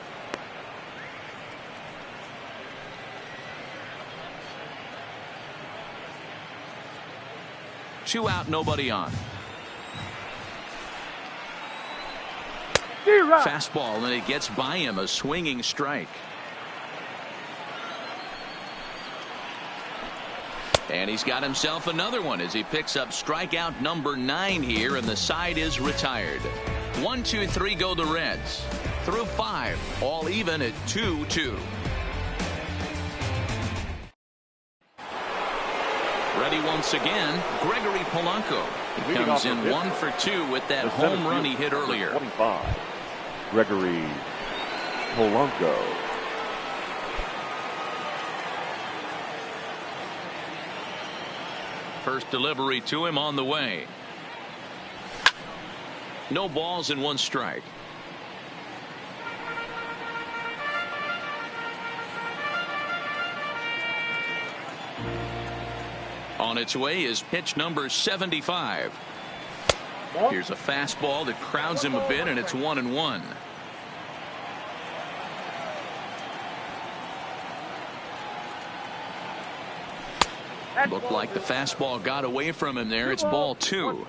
Speaker 1: Two out, nobody on. Fastball, and it gets by him. A swinging strike. And he's got himself another one as he picks up strikeout number 9 here, and the side is retired. 1, 2, 3 go the Reds. Through 5, all even at 2-2. Ready once again, Gregory Polanco. He comes in 1 for 2 with that home run he hit earlier.
Speaker 4: 25, Gregory Polanco.
Speaker 1: First delivery to him on the way. No balls and 1 strike. On its way is pitch number 75. Here's a fastball that crowds him a bit, and it's 1-1. Looked like the fastball got away from him there. It's ball 2.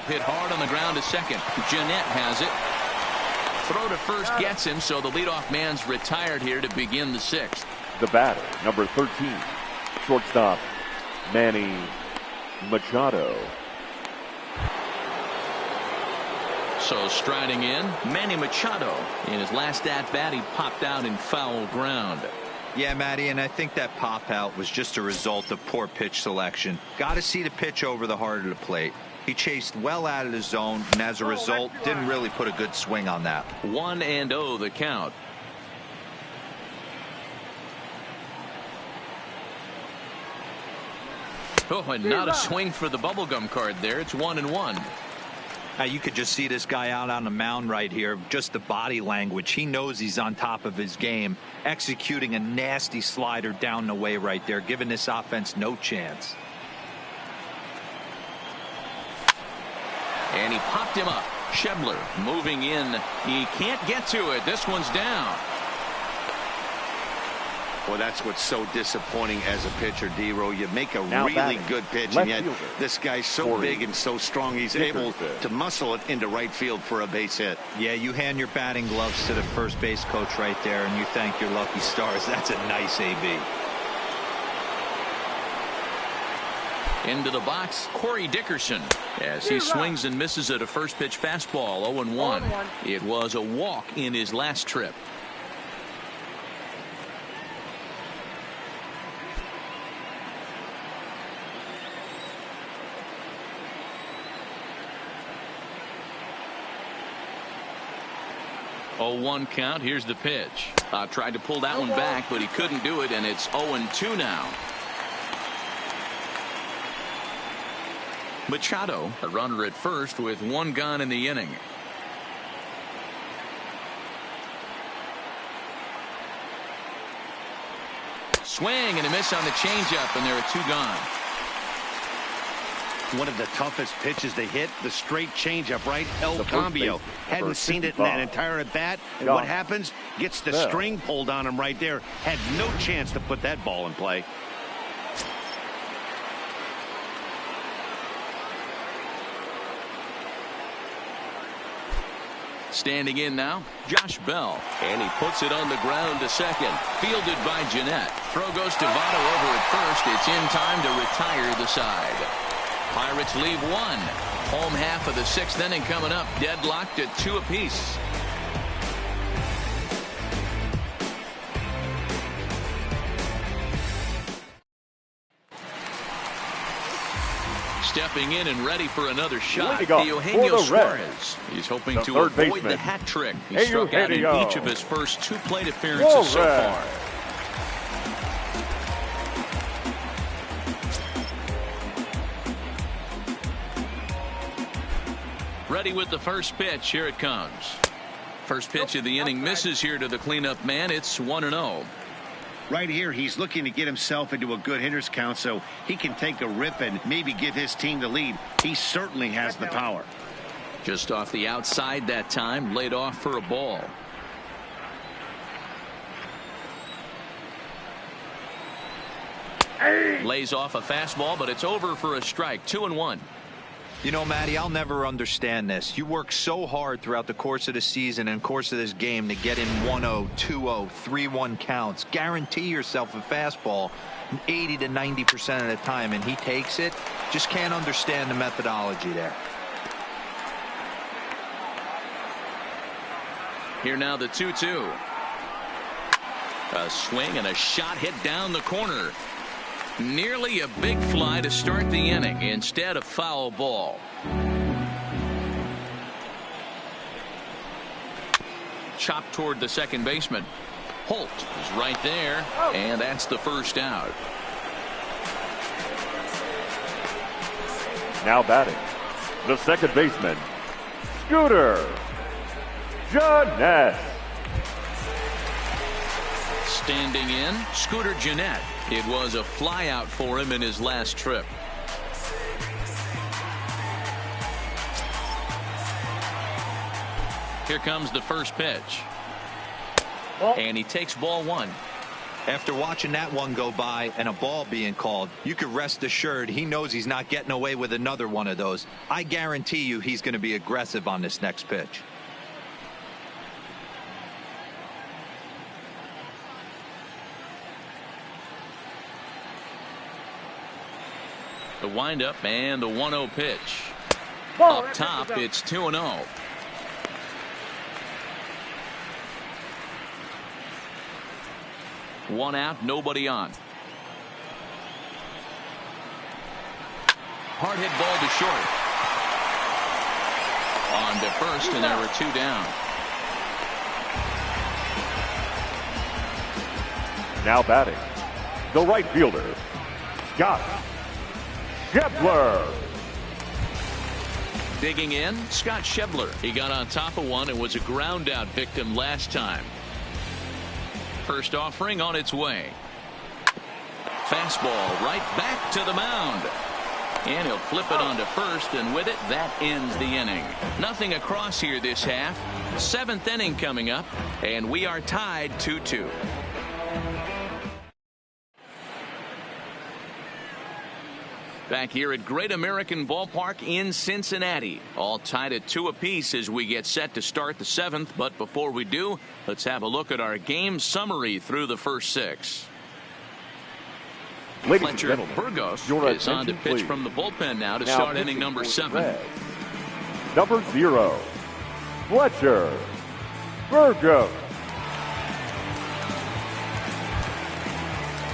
Speaker 1: Hit hard on the ground to second. Jeanette has it. Throw to first gets him, so the leadoff man's retired here to begin the 6th.
Speaker 4: The batter, number 13, shortstop, Manny Machado.
Speaker 1: So striding in, Manny Machado. In his last at-bat, he popped out in foul ground.
Speaker 3: Yeah, Matty, and I think that pop out was just a result of poor pitch selection. Got to see the pitch over the heart of the plate. He chased well out of the zone, and as a result, didn't really put a good swing on that.
Speaker 1: 1-0 the count. Oh, and not a swing for the bubblegum card there. It's 1-1.
Speaker 3: You could just see this guy out on the mound right here. Just the body language. He knows he's on top of his game. Executing a nasty slider down the way right there, giving this offense no chance.
Speaker 1: And he popped him up. Schebler moving in. He can't get to it. This one's down.
Speaker 2: Well, that's what's so disappointing as a pitcher, D-Row. You make a really good pitch, and yet this guy's so big and so strong, he's able to muscle it into right field for a base hit.
Speaker 3: Yeah, you hand your batting gloves to the first base coach right there, and you thank your lucky stars. That's a nice AB.
Speaker 1: Into the box, Corey Dickerson, as he swings and misses at a first pitch fastball. 0-1. It was a walk in his last trip. Oh, 1 count. Here's the pitch. Tried to pull that one back, but he couldn't do it, and it's 0-2 now. Machado, a runner at first with 1 gone in the inning. Swing and a miss on the changeup, and there are 2 gone.
Speaker 2: One of the toughest pitches to hit, the straight changeup, right? El Cambio hadn't seen it in that entire at bat, and what happens? Gets the string pulled on him right there. Had no chance to put that ball in play.
Speaker 1: Standing in now, Josh Bell, and he puts it on the ground to second. Fielded by Jeanette. Throw goes to Votto over at first. It's in time to retire the side. Pirates leave 1. Home half of the 6th inning coming up, deadlocked at 2 apiece. Stepping in and ready for another shot, Eugenio Suarez. He's hoping to avoid the hat trick. He struck out in each of his first 2 plate appearances so far. Ready with the first pitch. Here it comes. First pitch of the inning misses here to the cleanup man. It's 1-0.
Speaker 2: Right here, he's looking to get himself into a good hitter's count so he can take a rip and maybe give his team the lead. He certainly has the power.
Speaker 1: Just off the outside that time, laid off for a ball. Lays off a fastball, but it's over for a strike. 2-1.
Speaker 3: You know, Matty, I'll never understand this. You work so hard throughout the course of the season and course of this game to get in 1-0, 2-0, 3-1 counts. Guarantee yourself a fastball 80 to 90% of the time, and he takes it. Just can't understand the methodology there.
Speaker 1: Here now the 2-2. A swing and a shot hit down the corner. Nearly a big fly to start the inning. Instead, a foul ball. Chopped toward the second baseman. Holt is right there, and that's the first out.
Speaker 4: Now batting, the second baseman, Scooter Jeanette.
Speaker 1: Standing in, Scooter Jeanette. It was a flyout for him in his last trip. Here comes the first pitch. And he takes ball one.
Speaker 3: After watching that one go by and a ball being called, you could rest assured he knows he's not getting away with another one of those. I guarantee you he's going to be aggressive on this next pitch.
Speaker 1: The windup and the 1-0 pitch.
Speaker 5: Ball,
Speaker 1: Up top, it's 2-0. One out, nobody on. Hard hit ball to short. On to first, and there were two down.
Speaker 4: Now batting, the right fielder, Scott Schebler.
Speaker 1: Digging in, Scott Schebler. He got on top of one and was a ground out victim last time. First offering on its way. Fastball right back to the mound. And he'll flip it on to first, and with it, that ends the inning. Nothing across here this half. Seventh inning coming up, and we are tied 2-2. Back here at Great American Ballpark in Cincinnati. All tied at 2 apiece as we get set to start the 7th. But before we do, let's have a look at our game summary through the first 6.
Speaker 4: Ladies
Speaker 1: Fletcher
Speaker 4: and gentlemen,
Speaker 1: Burgos
Speaker 4: your
Speaker 1: is on to
Speaker 4: attention,
Speaker 1: pitch
Speaker 4: please.
Speaker 1: from the bullpen now to
Speaker 4: Now
Speaker 1: start inning
Speaker 4: pitching
Speaker 1: number
Speaker 4: for the
Speaker 1: 7.
Speaker 4: Reds, number 0, Fletcher Burgos.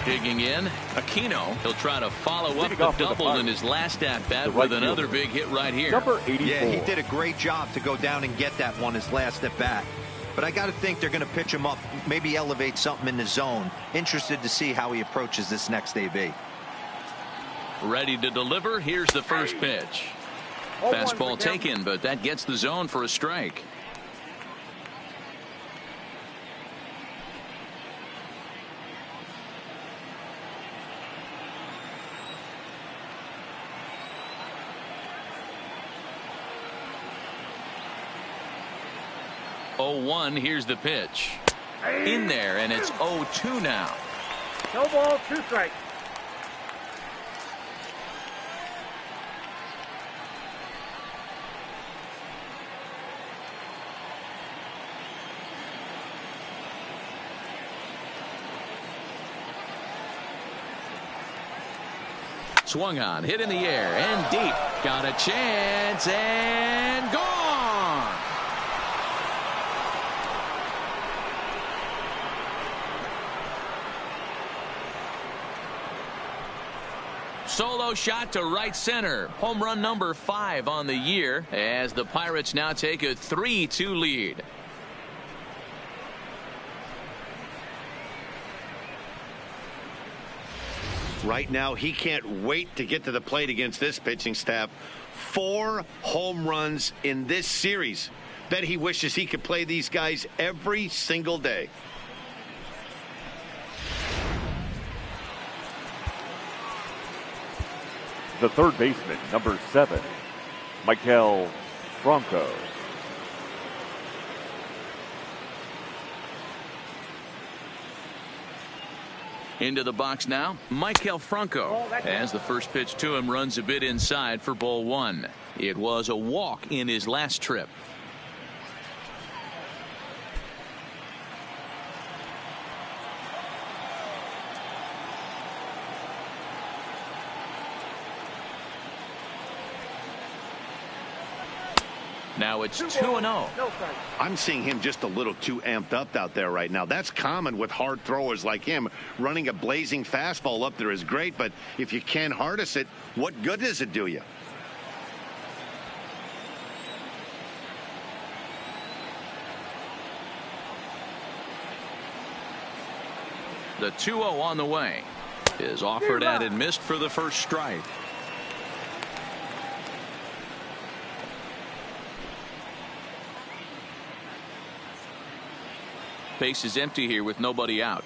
Speaker 1: Digging in, Aquino. He'll try to follow up
Speaker 4: Leading
Speaker 1: the
Speaker 4: off with the
Speaker 1: double in
Speaker 4: Pirates,
Speaker 1: his last at-bat
Speaker 4: the right
Speaker 1: with another
Speaker 4: fielder,
Speaker 1: big hit right here.
Speaker 4: Number 84.
Speaker 3: Yeah, he did a great job to go down and get that one his last at bat. But I got to think they're going to pitch him up, maybe elevate something in the zone. Interested to see how he approaches this next AB.
Speaker 1: Ready to deliver. Here's the first pitch. Fastball taken, but that gets the zone for a strike. Oh, 1. Here's the pitch. In there, and it's 0-2 now.
Speaker 5: No ball, 2 strikes.
Speaker 1: Swung on, hit in the air, and deep. Got a chance, and gone! Solo shot to right center. Home run number 5 on the year as the Pirates now take a 3-2 lead.
Speaker 2: Right now, he can't wait to get to the plate against this pitching staff. 4 home runs in this series. Bet he wishes he could play these guys every single day.
Speaker 4: The third baseman, number 7, Michael Franco.
Speaker 1: Into the box now, Michael Franco. As the first pitch to him runs a bit inside for ball 1. It was a walk in his last trip. Now it's 2-0.
Speaker 2: I'm seeing him just a little too amped up out there right now. That's common with hard throwers like him. Running a blazing fastball up there is great, but if you can't harness it, what good does it do you?
Speaker 1: The 2-0 on the way is offered at and missed for the first strike. Base is empty here with nobody out.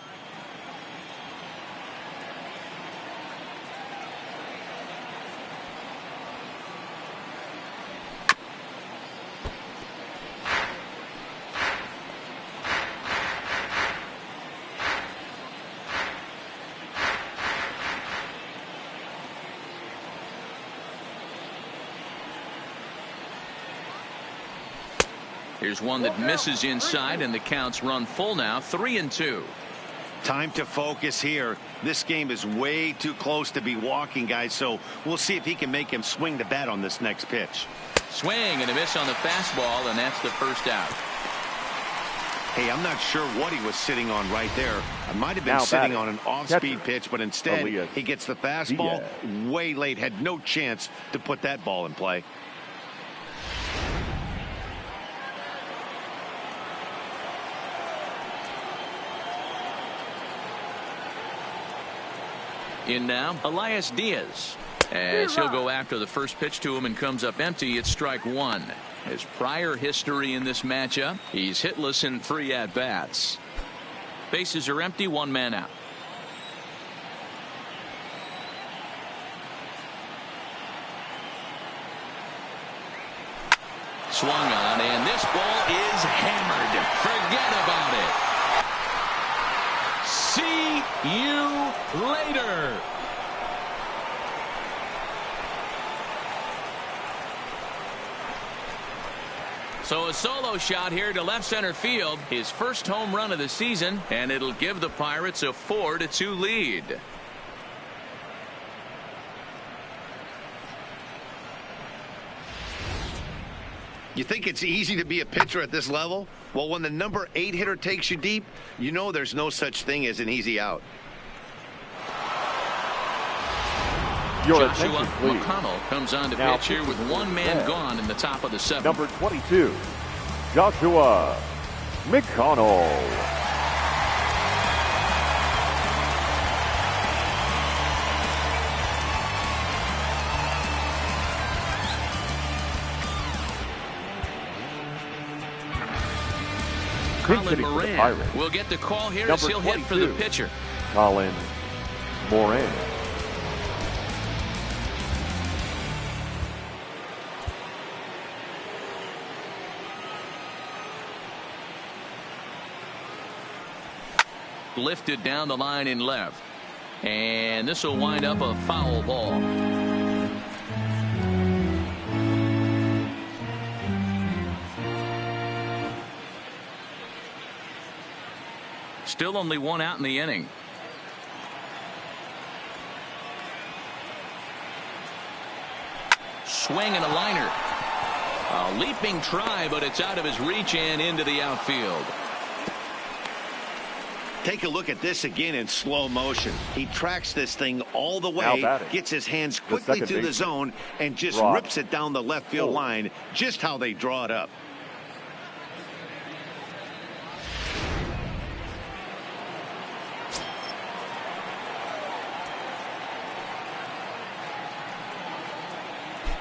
Speaker 1: Here's one that misses inside, and the count's run full now, 3-2.
Speaker 2: Time to focus here. This game is way too close to be walking, guys, so we'll see if he can make him swing the bat on this next pitch.
Speaker 1: Swing and a miss on the fastball, and that's the first out.
Speaker 2: Hey, I'm not sure what he was sitting on right there. I might have been sitting on an off-speed pitch, but instead he gets the fastball way late. Had no chance to put that ball in play.
Speaker 1: In now, Elias Diaz. As he'll go after the first pitch to him and comes up empty, it's strike one. His prior history in this matchup, he's hitless in 3 at-bats. Bases are empty, 1 man out. Swung on, and this ball is hammered. Forget about it. See you later. So a solo shot here to left center field, his first home run of the season, and it'll give the Pirates a 4-2 lead.
Speaker 2: You think it's easy to be a pitcher at this level? Well, when the number 8 hitter takes you deep, you know there's no such thing as an easy out.
Speaker 1: Joshua McConnell comes on to pitch here with 1 man gone in the top of the 7th.
Speaker 4: Number 22, Joshua McConnell.
Speaker 1: Colin Moran will get the call here as he'll hit for the pitcher.
Speaker 4: Colin Moran.
Speaker 1: Lifted down the line in left. And this will wind up a foul ball. Still only 1 out in the inning. Swing and a liner. A leaping try, but it's out of his reach and into the outfield.
Speaker 2: Take a look at this again in slow motion. He tracks this thing all the way, gets his hands quickly to the zone, and just rips it down the left field line, just how they draw it up.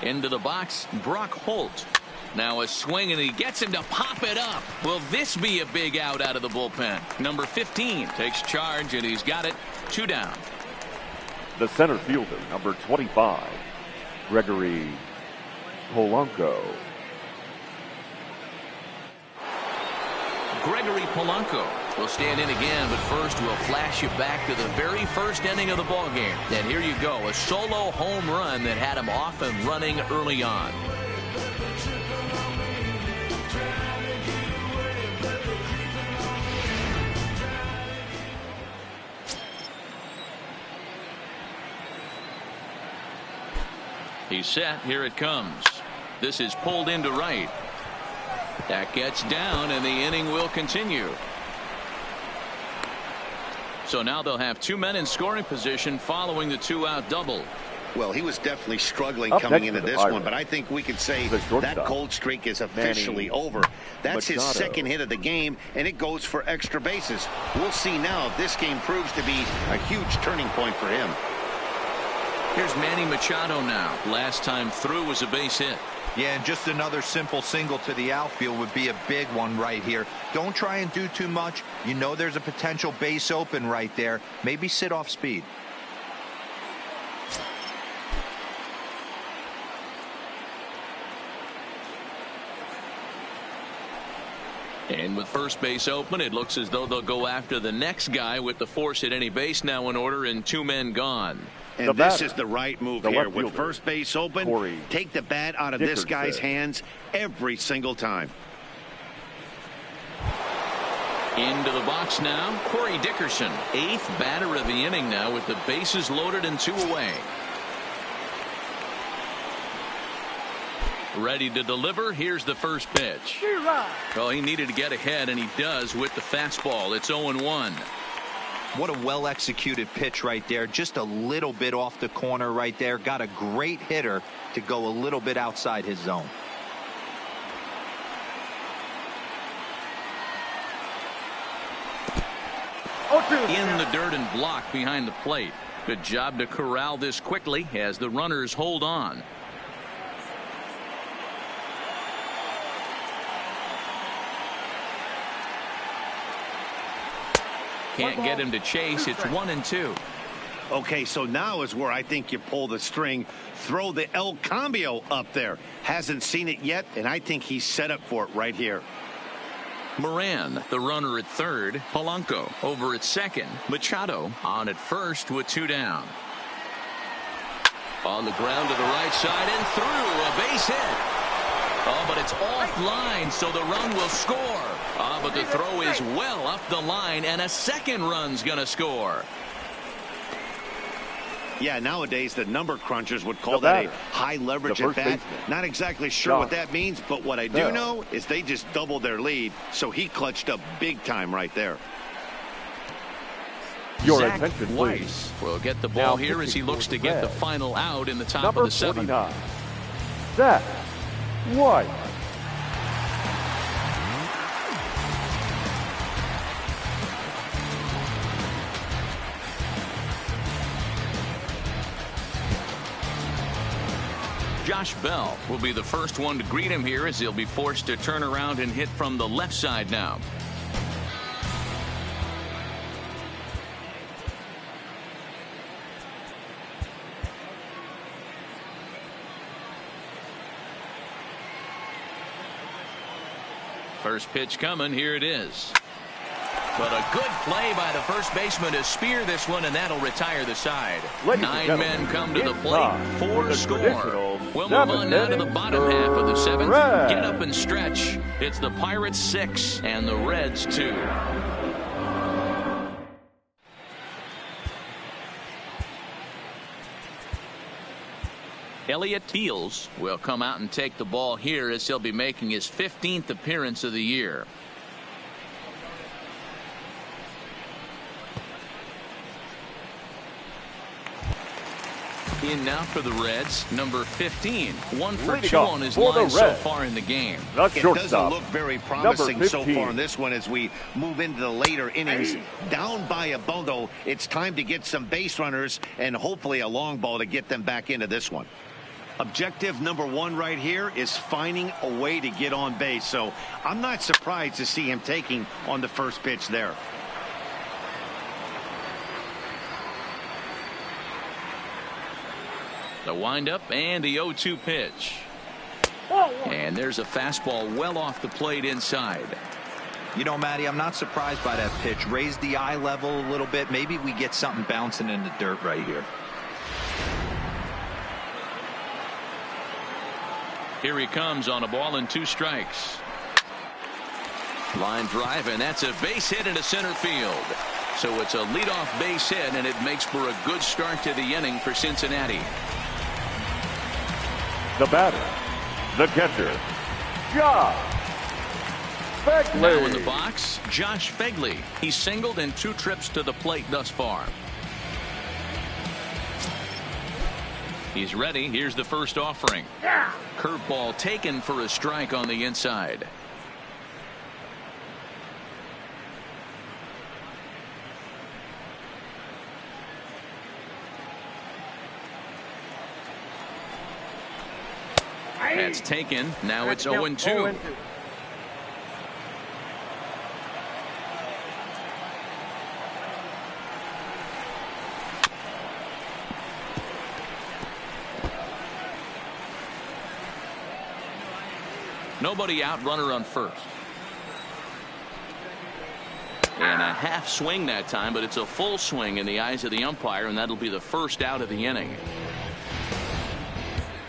Speaker 1: Into the box, Brock Holt. Now a swing, and he gets him to pop it up. Will this be a big out of the bullpen? Number 15 takes charge, and he's got it. 2 down.
Speaker 4: The center fielder, number 25, Gregory Polanco.
Speaker 1: Gregory Polanco will stand in again, but first we'll flash you back to the very first inning of the ballgame. And here you go, a solo home run that had him off and running early on. He's set. Here it comes. This is pulled into right. That gets down, and the inning will continue. So now they'll have 2 men in scoring position following the 2-out double.
Speaker 2: Well, he was definitely struggling coming into this one, but I think we can say that cold streak is officially over. That's his second hit of the game, and it goes for extra bases. We'll see now if this game proves to be a huge turning point for him.
Speaker 1: Here's Manny Machado now. Last time through was a base hit.
Speaker 3: Yeah, and just another simple single to the outfield would be a big one right here. Don't try and do too much. You know there's a potential base open right there. Maybe sit off speed.
Speaker 1: And with first base open, it looks as though they'll go after the next guy with the force at any base now in order and 2 men gone.
Speaker 2: And this is the right move here. With first base open, take the bat out of this guy's hands every single time.
Speaker 1: Into the box now, Corey Dickerson, 8th batter of the inning now with the bases loaded and 2 away. Ready to deliver. Here's the first pitch. Well, he needed to get ahead, and he does with the fastball. It's 0-1.
Speaker 3: What a well-executed pitch right there. Just a little bit off the corner right there. Got a great hitter to go a little bit outside his zone.
Speaker 1: In the dirt and blocked behind the plate. Good job to corral this quickly as the runners hold on. Can't get him to chase. It's 1-2.
Speaker 2: Okay, so now is where I think you pull the string. Throw the El Cambio up there. Hasn't seen it yet, and I think he's set up for it right here.
Speaker 1: Moran, the runner at third. Polanco over at second. Machado on at first with 2 down. On the ground to the right side and through. A base hit. Oh, but it's offline, so the run will score. But the throw is well up the line, and a second run's going to score.
Speaker 2: Yeah, nowadays the number crunchers would call that a high leverage at bat. Not exactly sure what that means, but what I do know is they just doubled their lead, so he clutched up big time right there.
Speaker 4: Your
Speaker 1: Zach
Speaker 4: attention,
Speaker 1: Weiss will get the ball here as he looks to get the final out in the top of the 7th.
Speaker 4: Zach Weiss.
Speaker 1: Josh Bell will be the first one to greet him here as he'll be forced to turn around and hit from the left side now. First pitch coming. Here it is. But a good play by the first baseman to spear this one, and that'll retire the side. 9 men come to the plate. 4 score. We'll move on now to the bottom half of the 7th. Get up and stretch. It's the Pirates 6 and the Reds 2. Elliott Fields will come out and take the ball here as he'll be making his 15th appearance of the year. In now for the Reds, number 15. 1 for 2 on his line so far in the game.
Speaker 2: It doesn't look very promising so far in this one as we move into the later innings. Down by a bundle, it's time to get some base runners and hopefully a long ball to get them back into this one. Objective number 1 right here is finding a way to get on base. So I'm not surprised to see him taking on the first pitch there.
Speaker 1: The windup and the 0-2 pitch. And there's a fastball well off the plate inside.
Speaker 3: You know, Matty, I'm not surprised by that pitch. Raise the eye level a little bit. Maybe we get something bouncing in the dirt right here.
Speaker 1: Here he comes on a ball and 2 strikes. Line drive, and that's a base hit into center field. So it's a leadoff base hit, and it makes for a good start to the inning for Cincinnati.
Speaker 4: The batter, the catcher, Josh Phegley.
Speaker 1: Now in the box, Josh Phegley. He's singled in 2 trips to the plate thus far. He's ready. Here's the first offering. Curveball taken for a strike on the inside. That's taken. Now it's
Speaker 5: Count
Speaker 1: 0-2.
Speaker 5: 0-2.
Speaker 1: Nobody out, runner on first. And a half swing that time, but it's a full swing in the eyes of the umpire, and that'll be the first out of the inning.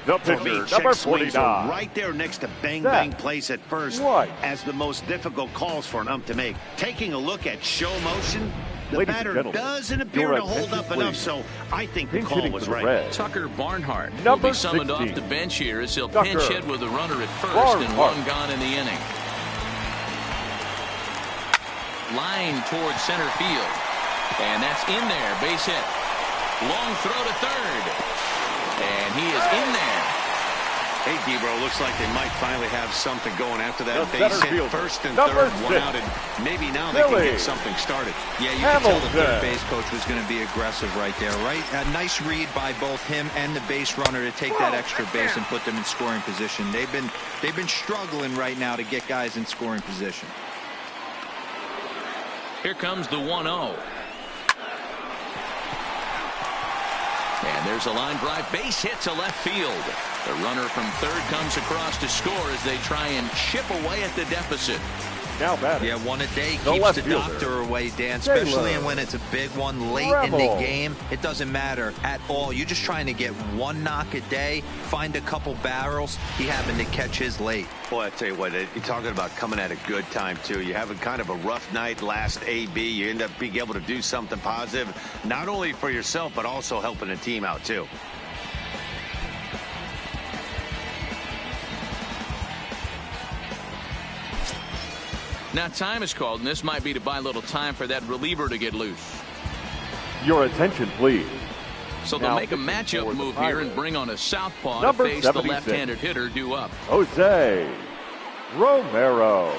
Speaker 4: The
Speaker 2: For me,
Speaker 4: pitcher,
Speaker 2: check
Speaker 4: number
Speaker 2: swings are
Speaker 4: 49.
Speaker 2: right there next to bang
Speaker 4: Set.
Speaker 2: bang place at first
Speaker 4: One.
Speaker 2: as the most difficult calls for an ump to make. Taking a look at show motion, the
Speaker 4: Ladies and
Speaker 2: batter
Speaker 4: gentlemen,
Speaker 2: doesn't appear
Speaker 4: your
Speaker 2: to hold
Speaker 4: attention,
Speaker 2: up enough,
Speaker 4: please.
Speaker 2: so I think the
Speaker 4: Pinch
Speaker 2: call
Speaker 4: hitting
Speaker 2: was
Speaker 4: for the
Speaker 2: right.
Speaker 4: Reds.
Speaker 1: Tucker Barnhart will
Speaker 4: Number
Speaker 1: be summoned
Speaker 4: 16.
Speaker 1: off the bench here as he'll
Speaker 4: Tucker
Speaker 1: pinch hit with a runner at first and
Speaker 4: Barnhart.
Speaker 1: one gone in the inning. Line towards center field. And that's in there. Base hit. Long throw to third. And he is in there.
Speaker 2: Hey, Debro, looks like they might finally have something going after that
Speaker 4: The
Speaker 2: base
Speaker 4: center
Speaker 2: hit.
Speaker 4: fielder,
Speaker 2: First and
Speaker 4: number
Speaker 2: third, one
Speaker 4: 6.
Speaker 2: out, and maybe now they can
Speaker 4: Billy.
Speaker 2: get something started.
Speaker 3: Yeah, you can tell the
Speaker 4: Hamilton.
Speaker 3: third base coach was going to be aggressive right there, right? A nice read by both him and the base runner to take that extra base and put them in scoring position. They've been struggling right now to get guys in scoring position.
Speaker 1: Here comes the 1-0. And there's a line drive. Base hit to left field. The runner from third comes across to score as they try and chip away at the deficit.
Speaker 4: Now batting.
Speaker 3: Yeah, one a day
Speaker 4: The
Speaker 3: keeps
Speaker 4: left
Speaker 3: the
Speaker 4: fielder,
Speaker 3: doctor away, Dan,
Speaker 4: Taylor.
Speaker 3: especially when it's a big one late in the
Speaker 4: Rebel.
Speaker 3: game. It doesn't matter at all. You're just trying to get one knock a day, find a couple barrels. He happened to catch his late.
Speaker 2: Boy, I tell you what, you're talking about coming at a good time, too. You're having kind of a rough night last AB. You end up being able to do something positive, not only for yourself, but also helping the team out, too.
Speaker 1: Now time is called, and this might be to buy a little time for that reliever to get loose.
Speaker 4: Your attention, please.
Speaker 1: So they'll
Speaker 4: Now
Speaker 1: make a
Speaker 4: pitching
Speaker 1: matchup
Speaker 4: for the
Speaker 1: move here and
Speaker 4: Pirates.
Speaker 1: bring on a southpaw
Speaker 4: Number
Speaker 1: to face the
Speaker 4: 76.
Speaker 1: left-handed hitter due up.
Speaker 4: Jose Romero.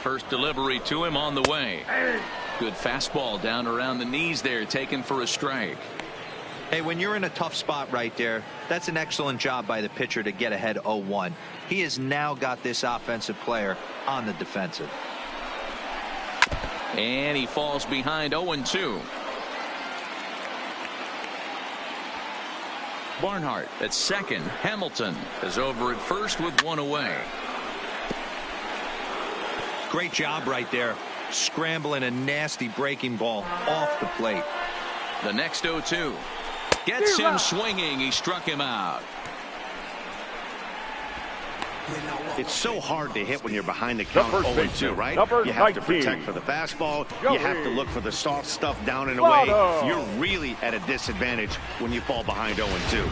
Speaker 1: First delivery to him on the way. Good fastball down around the knees there, taken for a strike.
Speaker 3: Hey, when you're in a tough spot right there, that's an excellent job by the pitcher to get ahead 0-1. He has now got this offensive player on the defensive.
Speaker 1: And he falls behind 0-2. Barnhart at second. Hamilton is over at first with one away.
Speaker 3: Great job right there, scrambling a nasty breaking ball off the plate.
Speaker 1: The next 0-2 gets him swinging. He struck him out.
Speaker 2: It's so hard to hit when you're behind the count
Speaker 4: first
Speaker 2: 0-2,
Speaker 4: baseman,
Speaker 2: right?
Speaker 4: number
Speaker 2: You have to
Speaker 4: 19.
Speaker 2: protect for the fastball.
Speaker 4: Joey
Speaker 2: You have to look for the soft stuff down and away.
Speaker 4: Votto.
Speaker 2: You're really at a disadvantage when you fall behind 0-2.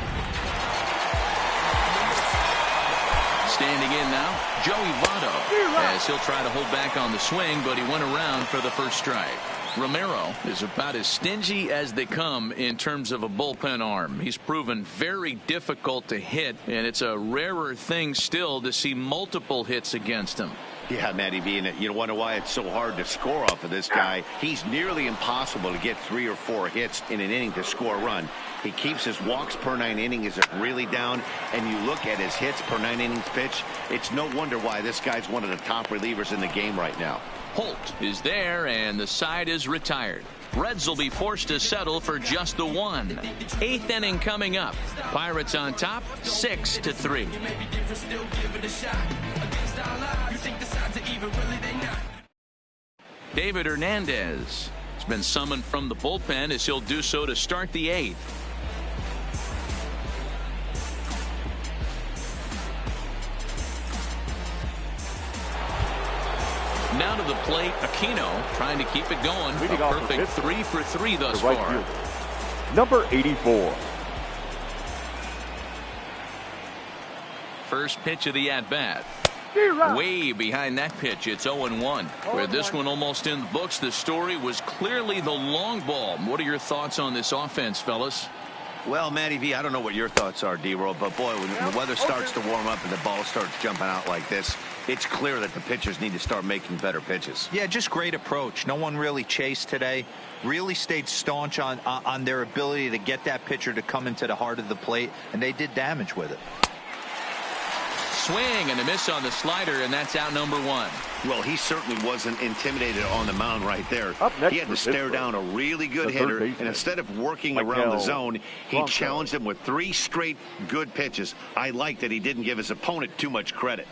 Speaker 1: Standing in now, Joey Votto, as he'll try to hold back on the swing, but he went around for the first strike. Romero is about as stingy as they come in terms of a bullpen arm. He's proven very difficult to hit, and it's a rarer thing still to see multiple hits against him.
Speaker 2: Yeah, Matty V, and you wonder why it's so hard to score off of this guy. He's nearly impossible to get 3 or 4 hits in an inning to score a run. He keeps his walks per 9 innings really down, and you look at his hits per 9 innings pitch, it's no wonder why this guy's one of the top relievers in the game right now.
Speaker 1: Holt is there, and the side is retired. Reds will be forced to settle for just the one. 8th inning coming up. Pirates on top, 6-3. David Hernandez has been summoned from the bullpen as he'll do so to start the 8th. Now to the plate, Aquino trying to keep it going. A
Speaker 4: Leading off for
Speaker 1: perfect
Speaker 4: Pittsburgh,
Speaker 1: 3 for 3 thus
Speaker 4: the right
Speaker 1: far.
Speaker 4: fielder, number 84.
Speaker 1: First pitch of the at-bat. Way behind that pitch, it's 0-1. With this one almost in the books, the story was clearly the long ball. What are your thoughts on this offense, fellas?
Speaker 2: Well, Matty V, I don't know what your thoughts are, D-Roll, but boy, when the weather starts to warm up and the ball starts jumping out like this, It's clear that the pitchers need to start making better pitches.
Speaker 3: Yeah, just great approach. No one really chased today. Really stayed staunch on their ability to get that pitcher to come into the heart of the plate, and they did damage with it.
Speaker 1: Swing and a miss on the slider, and that's out number one.
Speaker 2: Well, he certainly wasn't intimidated on the mound right there.
Speaker 4: Next
Speaker 2: he had to stare down a really good hitter, and instead of working around the zone, he challenged him with 3 straight good pitches. I like that he didn't give his opponent too much credit.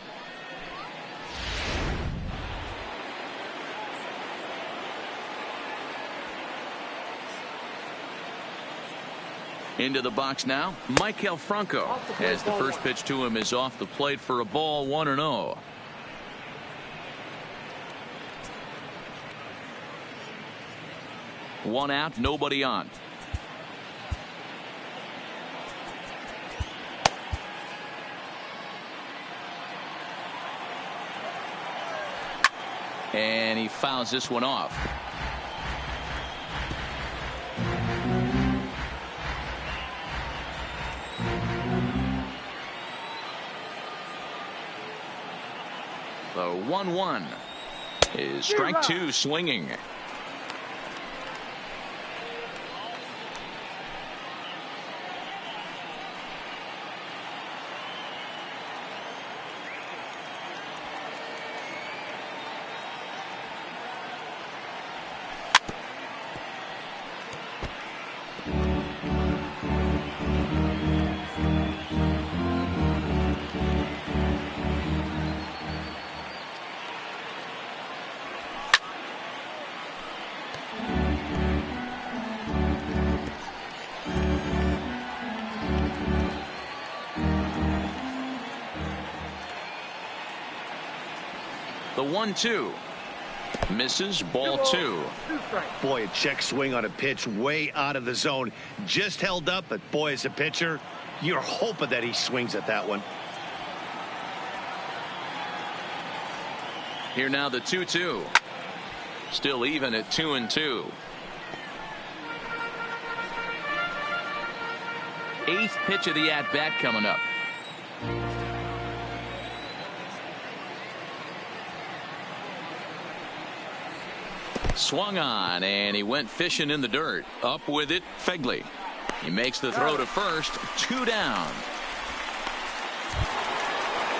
Speaker 1: Into the box now, Michael Franco, as the first pitch to him is off the plate for a ball, 1-0. One out, nobody on. And he fouls this one off. The 1-1 is strike 2 swinging. The 1-2 misses, ball 2.
Speaker 2: Boy, a check swing on a pitch way out of the zone. Just held up, but boy, as a pitcher, you're hoping that he swings at that one.
Speaker 1: Here now the 2-2. Still even at 2-2. 8th pitch of the at-bat coming up. Swung on, and he went fishing in the dirt. Up with it, Fegley. He makes the throw to first. 2 down.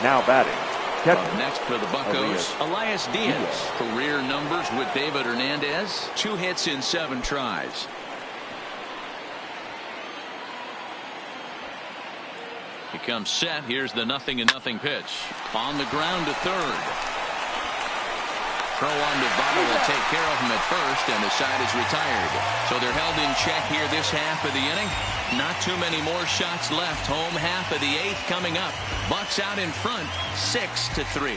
Speaker 4: Now batting.
Speaker 1: Next for the Buccos, Elias Diaz. Career numbers with David Hernandez. 2 hits in 7 tries. He comes set. Here's the 0-0 pitch. On the ground to third. Throw on to Votto will take care of him at first, and the side is retired. So they're held in check here this half of the inning. Not too many more shots left. Home half of the 8th coming up. Bucks out in front, 6-3.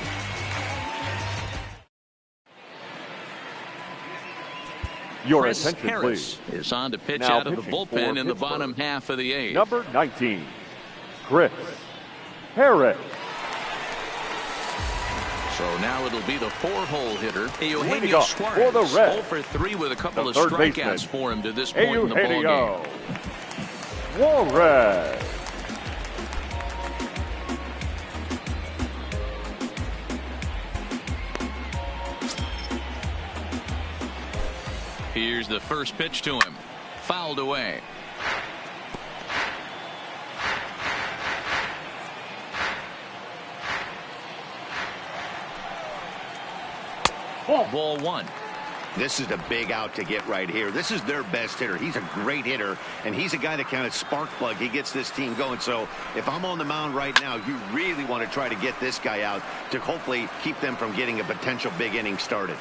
Speaker 4: Your
Speaker 1: Chris
Speaker 4: attention,
Speaker 1: Harris
Speaker 4: please.
Speaker 1: is on to pitch
Speaker 4: Now
Speaker 1: out of the
Speaker 4: pitching
Speaker 1: bullpen
Speaker 4: for
Speaker 1: in the
Speaker 4: Pittsburgh.
Speaker 1: bottom half of the 8th.
Speaker 4: Number 19, Chris Harris.
Speaker 1: So now it'll be the 4-hole hitter,
Speaker 4: Leading
Speaker 1: Eugenio
Speaker 4: off
Speaker 1: Suarez.
Speaker 4: for the Reds,
Speaker 1: 0 for 3 with a couple
Speaker 4: the
Speaker 1: of
Speaker 4: third
Speaker 1: strikeouts
Speaker 4: baseman,
Speaker 1: for him to this point in the
Speaker 4: Eugenio
Speaker 1: ballgame.
Speaker 4: Suarez.
Speaker 1: Here's the first pitch to him. Fouled away. Ball 1.
Speaker 2: This is the big out to get right here. This is their best hitter. He's a great hitter, and he's a guy that kind of spark plug. He gets this team going. So if I'm on the mound right now, you really want to try to get this guy out to hopefully keep them from getting a potential big inning started.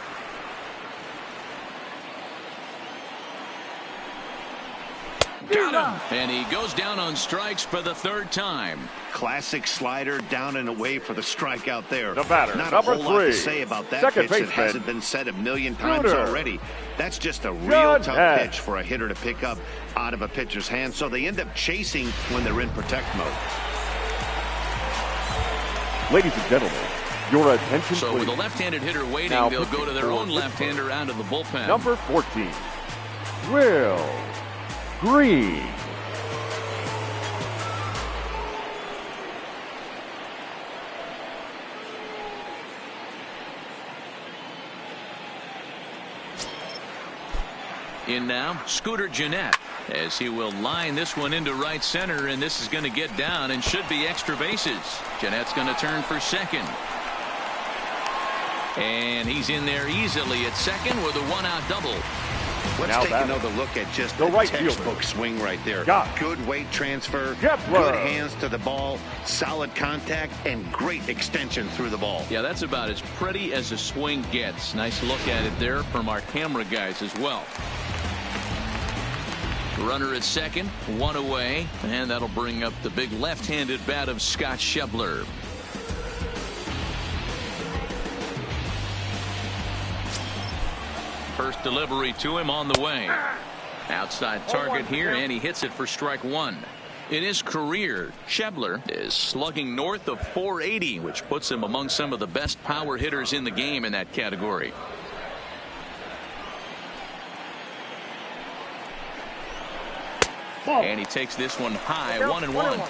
Speaker 1: Got him. And he goes down on strikes for the 3rd time.
Speaker 2: Classic slider down and away for the strikeout there.
Speaker 4: The batter,
Speaker 2: Not
Speaker 4: number
Speaker 2: a whole lot to
Speaker 4: 3,
Speaker 2: say about that
Speaker 4: second
Speaker 2: pitch that
Speaker 4: baseman,
Speaker 2: hasn't been said a million times
Speaker 4: Scooter.
Speaker 2: already. That's just a real
Speaker 4: John
Speaker 2: tough
Speaker 4: Head.
Speaker 2: pitch for a hitter to pick up out of a pitcher's hand. So they end up chasing when they're in protect mode.
Speaker 4: Ladies and gentlemen, your attention,
Speaker 1: So
Speaker 4: please.
Speaker 1: with a left-handed hitter waiting,
Speaker 4: Now
Speaker 1: they'll go to their
Speaker 4: pitching
Speaker 1: own
Speaker 4: for
Speaker 1: left-hander out of the bullpen.
Speaker 4: Number 14, Will Green.
Speaker 1: In now, Scooter Gennett, as he will line this one into right center, and this is going to get down and should be extra bases. Gennett's going to turn for second. And he's in there easily at second with a one-out double.
Speaker 2: Let's take another look at just the textbook swing right there. Good weight transfer, good hands to the ball, solid contact, and great extension through the ball.
Speaker 1: Yeah, that's about as pretty as a swing gets. Nice look at it there from our camera guys as well. Runner at second, one away, and that'll bring up the big left-handed bat of Scott Schebler. First delivery to him on the way. Outside target here, and he hits it for strike one. In his career, Schebler is slugging north of 480, which puts him among some of the best power hitters in the game in that category. And he takes this one high, 1-1.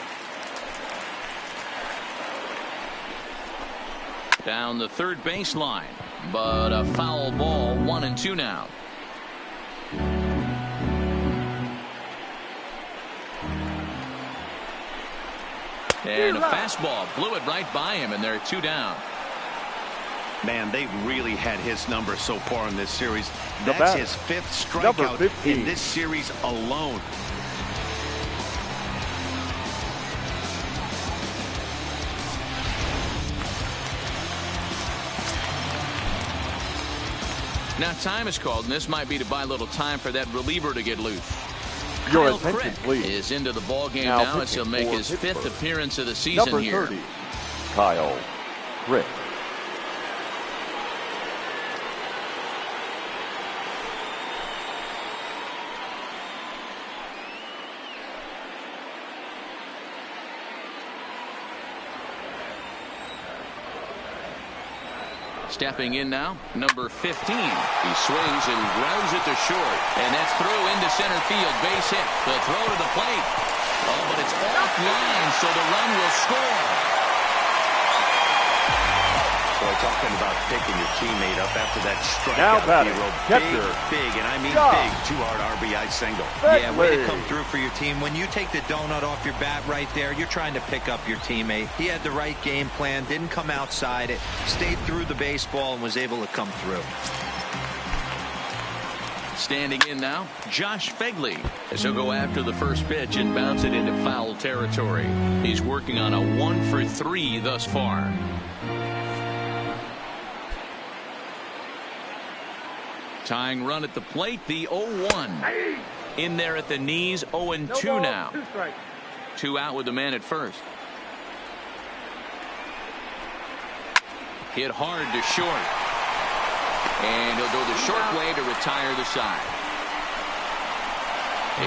Speaker 1: Down the third baseline, but a foul ball, 1-2 now. And a fastball blew it right by him, and they're two down.
Speaker 2: Man, they've really had his number so far in this series. That's his fifth strikeout in this series alone.
Speaker 1: Now time is called, and this might be to buy a little time for that reliever to get loose.
Speaker 4: Your
Speaker 1: Kyle
Speaker 4: attention,
Speaker 1: Crick
Speaker 4: please.
Speaker 1: is into the ball game now as he'll make his fifth appearance of the season
Speaker 4: Number
Speaker 1: here.
Speaker 4: 30, Kyle Crick.
Speaker 1: Stepping in now, number 15. He swings and grounds it to short, and that's through into center field. Base hit. The throw to the plate. Oh, but it's offline, so the run will score.
Speaker 2: Boy, talking about picking your teammate up after that
Speaker 4: Now
Speaker 2: strikeout,
Speaker 4: batting,
Speaker 2: big, and I mean big, two-hard RBI single.
Speaker 3: Yeah, way to come through for your team. When you take the donut off your bat right there, you're trying to pick up your teammate. He had the right game plan, didn't come outside it, stayed through the baseball, and was able to come through.
Speaker 1: Standing in now, Josh Fegley, as he'll go after the first pitch and bounce it into foul territory. He's working on a 1-for-3 thus far. Tying run at the plate, the 0-1. In there at the knees, 0-2 now. Two out with the man at first. Hit hard to short. And he'll go the short way to retire the side.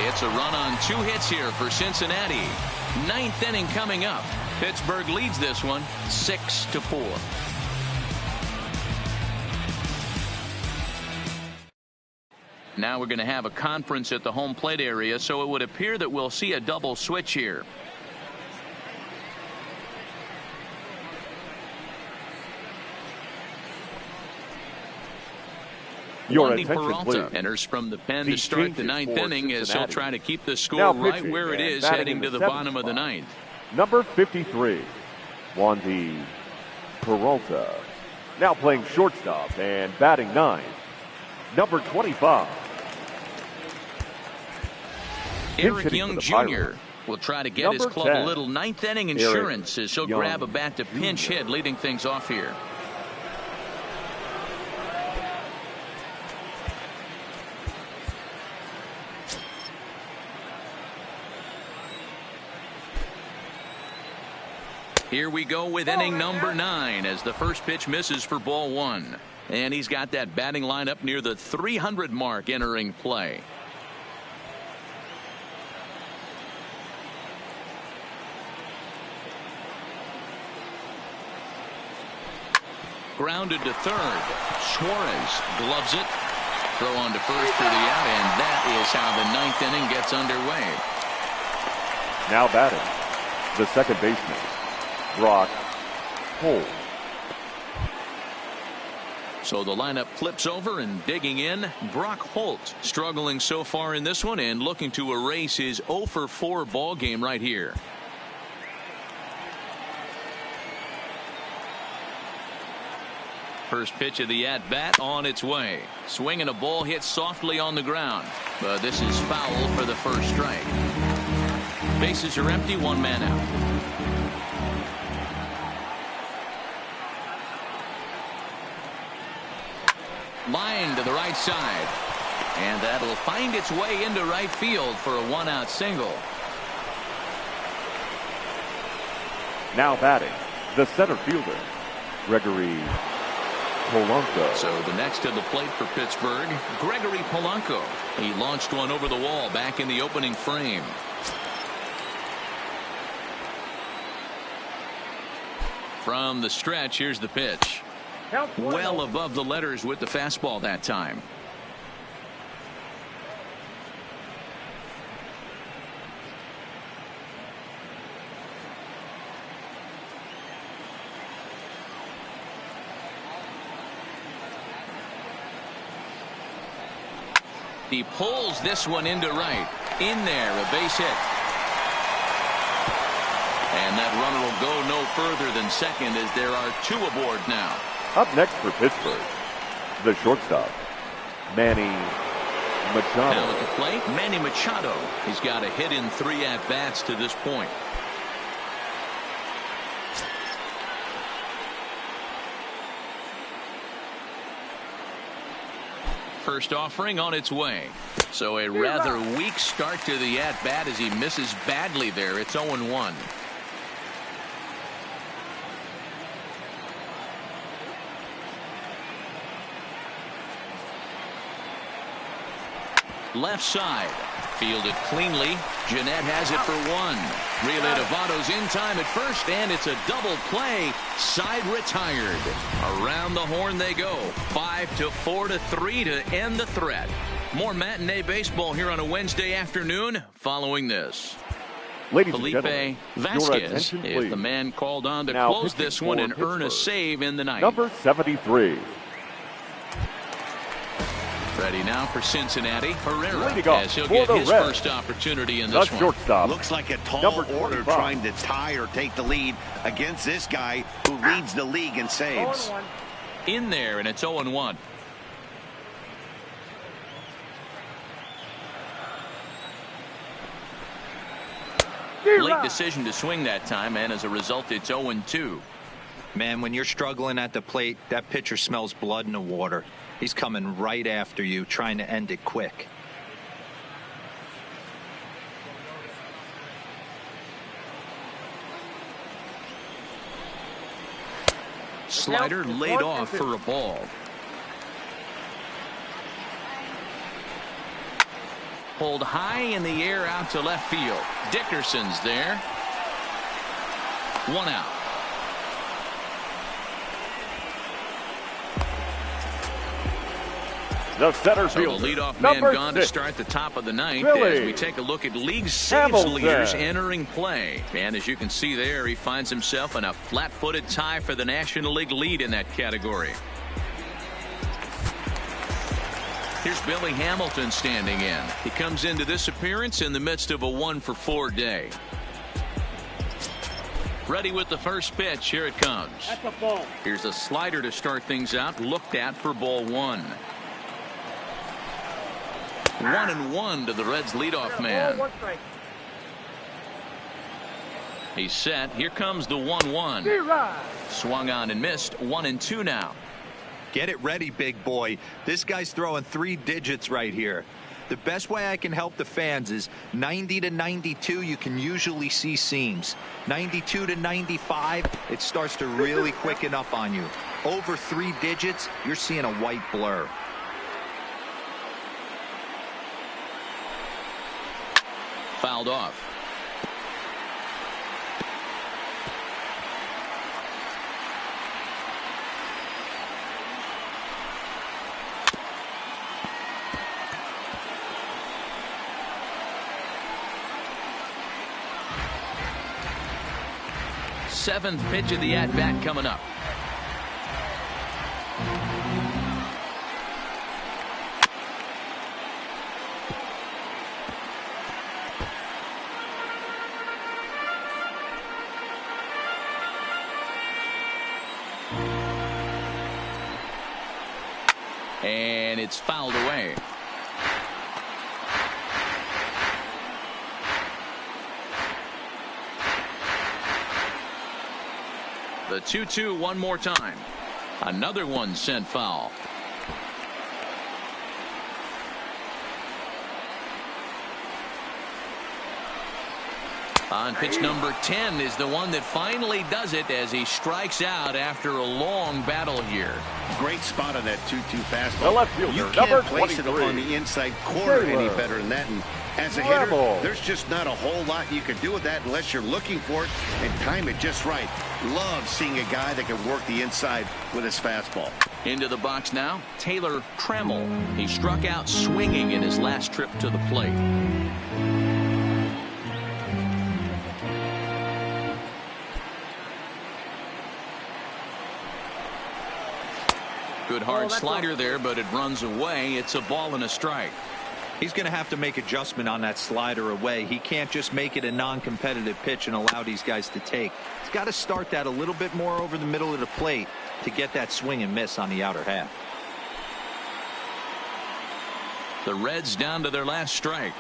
Speaker 1: It's a run on 2 hits here for Cincinnati. 9th inning coming up. Pittsburgh leads this one 6-4. Now we're going to have a conference at the home plate area, so it would appear that we'll see a double switch here.
Speaker 4: Your
Speaker 1: Wandy
Speaker 4: attention,
Speaker 1: Peralta
Speaker 4: please.
Speaker 1: enters from the pen to
Speaker 4: These
Speaker 1: start the
Speaker 4: changes
Speaker 1: 9th
Speaker 4: for
Speaker 1: inning as he'll
Speaker 4: Cincinnati.
Speaker 1: try to keep the score
Speaker 4: Now
Speaker 1: right
Speaker 4: pitching
Speaker 1: where it
Speaker 4: and
Speaker 1: is
Speaker 4: batting
Speaker 1: heading
Speaker 4: in
Speaker 1: to
Speaker 4: the
Speaker 1: the
Speaker 4: 7th
Speaker 1: bottom of the
Speaker 4: spot.
Speaker 1: 9th.
Speaker 4: Number 53, Wandy Peralta. Now playing shortstop and batting 9th. Number 25.
Speaker 1: Eric
Speaker 4: hitting
Speaker 1: Young
Speaker 4: for the
Speaker 1: Jr.
Speaker 4: Pirates.
Speaker 1: will try to get his
Speaker 4: Number
Speaker 1: club
Speaker 4: 10,
Speaker 1: a little 9th inning insurance as he'll
Speaker 4: Young
Speaker 1: grab a bat to pinch
Speaker 4: Jr.
Speaker 1: hit, leading things off here. Here we go with inning number 9 as the first pitch misses for ball 1. And he's got that batting lineup near the 300 mark entering play. Grounded to third. Suarez gloves it. Throw on to first for the out, and that is how the 9th inning gets underway.
Speaker 4: Now batting, the second baseman, Brock Holt.
Speaker 1: So the lineup flips over, and digging in, Brock Holt, struggling so far in this one and looking to erase his 0 for 4 ball game right here. First pitch of the at-bat on its way. Swinging a ball hit softly on the ground. But this is foul for the first strike. Bases are empty, 1 man out. Line to the right side. And that'll find its way into right field for a 1-out single.
Speaker 4: Now batting, the center fielder, Gregory Polanco.
Speaker 1: So the next to the plate for Pittsburgh, Gregory Polanco. He launched one over the wall back in the opening frame. From the stretch, here's the pitch. Well above the letters with the fastball that time. He pulls this one into right. In there, a base hit. And that runner will go no further than second as there are 2 aboard now.
Speaker 4: Up next for Pittsburgh, the shortstop, Manny Machado.
Speaker 1: Now at the plate, Manny Machado. He's got a hit in 3 at-bats to this point. First offering on its way. So a rather weak start to the at-bat as he misses badly there. It's 0-1. Left side. Fielded cleanly. Jeanette has it for 1. Relay to Votto's in time at first, and it's a double play. Side retired. Around the horn they go. 5-4-3 to end the threat. More matinee baseball here on a Wednesday afternoon following this.
Speaker 4: Ladies
Speaker 1: Felipe
Speaker 4: and gentlemen,
Speaker 1: Vasquez is the man called on to close this one and earn a save in the ninth.
Speaker 4: Number 73.
Speaker 1: Ready now for Cincinnati. Herrera, as he'll
Speaker 4: get
Speaker 1: his first opportunity in this one.
Speaker 4: Shortstop.
Speaker 2: Looks like a tall order trying to tie or take the lead against this guy who leads the league in saves.
Speaker 1: In there, and it's 0-1. Late decision to swing that time, and as a result, it's 0-2.
Speaker 3: Man, when you're struggling at the plate, that pitcher smells blood in the water. He's coming right after you, trying to end it quick.
Speaker 1: Slider laid off for a ball. Pulled high in the air out to left field. Dickerson's there. 1 out.
Speaker 4: The center fielder.
Speaker 1: So the leadoff man gone to start the top of the ninth as we take a look at league saves leaders entering play. And as you can see there, he finds himself in a flat-footed tie for the National League lead in that category. Here's Billy Hamilton standing in. He comes into this appearance in the midst of a 1 for 4 day. Ready with the first pitch. Here it comes.
Speaker 5: That's a ball.
Speaker 1: Here's a slider to start things out. Looked at for ball 1. 1-1 to the Reds leadoff man. He's set. Here comes the 1-1. Swung on and missed. 1-2 now.
Speaker 3: Get it ready, big boy. This guy's throwing 3 digits right here. The best way I can help the fans is 90 to 92. You can usually see seams. 92 to 95. It starts to really quicken up on you. Over 3 digits, you're seeing a white blur.
Speaker 1: Fouled off. Seventh pitch of the at-bat coming up. it's fouled away. The 2-2 one more time. Another one sent foul. On pitch number 10 is the one that finally does it as he strikes out after a long battle here.
Speaker 2: Great spot on that 2-2 fastball.
Speaker 4: The left fielder,
Speaker 2: you
Speaker 4: number
Speaker 2: can't place it
Speaker 4: 23.
Speaker 2: on the inside corner any better than that. And as a hitter, there's just not a whole lot you can do with that unless you're looking for it and time it just right. Love seeing a guy that can work the inside with his fastball.
Speaker 1: Into the box now, Taylor Trammell. He struck out swinging in his last trip to the plate. Good hard slider there, but it runs away. It's a ball and a strike.
Speaker 3: He's going to have to make adjustment on that slider away. He can't just make it a non-competitive pitch and allow these guys to take. He's got to start that a little bit more over the middle of the plate to get that swing and miss on the outer half.
Speaker 1: The Reds down to their last strike.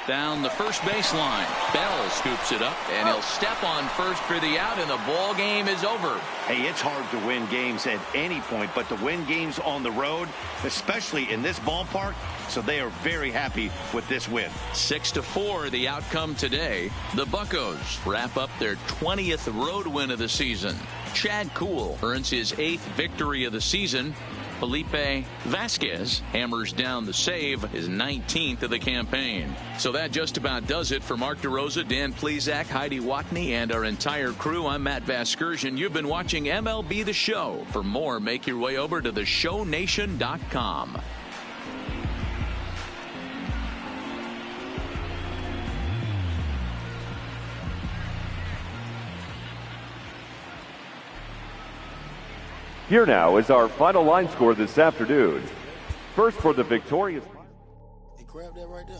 Speaker 1: Down the first baseline. Bell scoops it up, and he'll step on first for the out, and the ball game is over.
Speaker 2: Hey, it's hard to win games at any point, but to win games on the road, especially in this ballpark, so they are very happy with this win.
Speaker 1: 6-4 the outcome today. The Buccos wrap up their 20th road win of the season. Chad Kuhl earns his 8th victory of the season. Felipe Vasquez hammers down the save, his 19th of the campaign. So that just about does it for Mark DeRosa, Dan Plesac, Heidi Watney, and our entire crew. I'm Matt Vasgersian. You've been watching MLB The Show. For more, make your way over to theshownation.com.
Speaker 4: Here now is our final line score this afternoon. First for the victorious.
Speaker 7: Hey, grab that right there.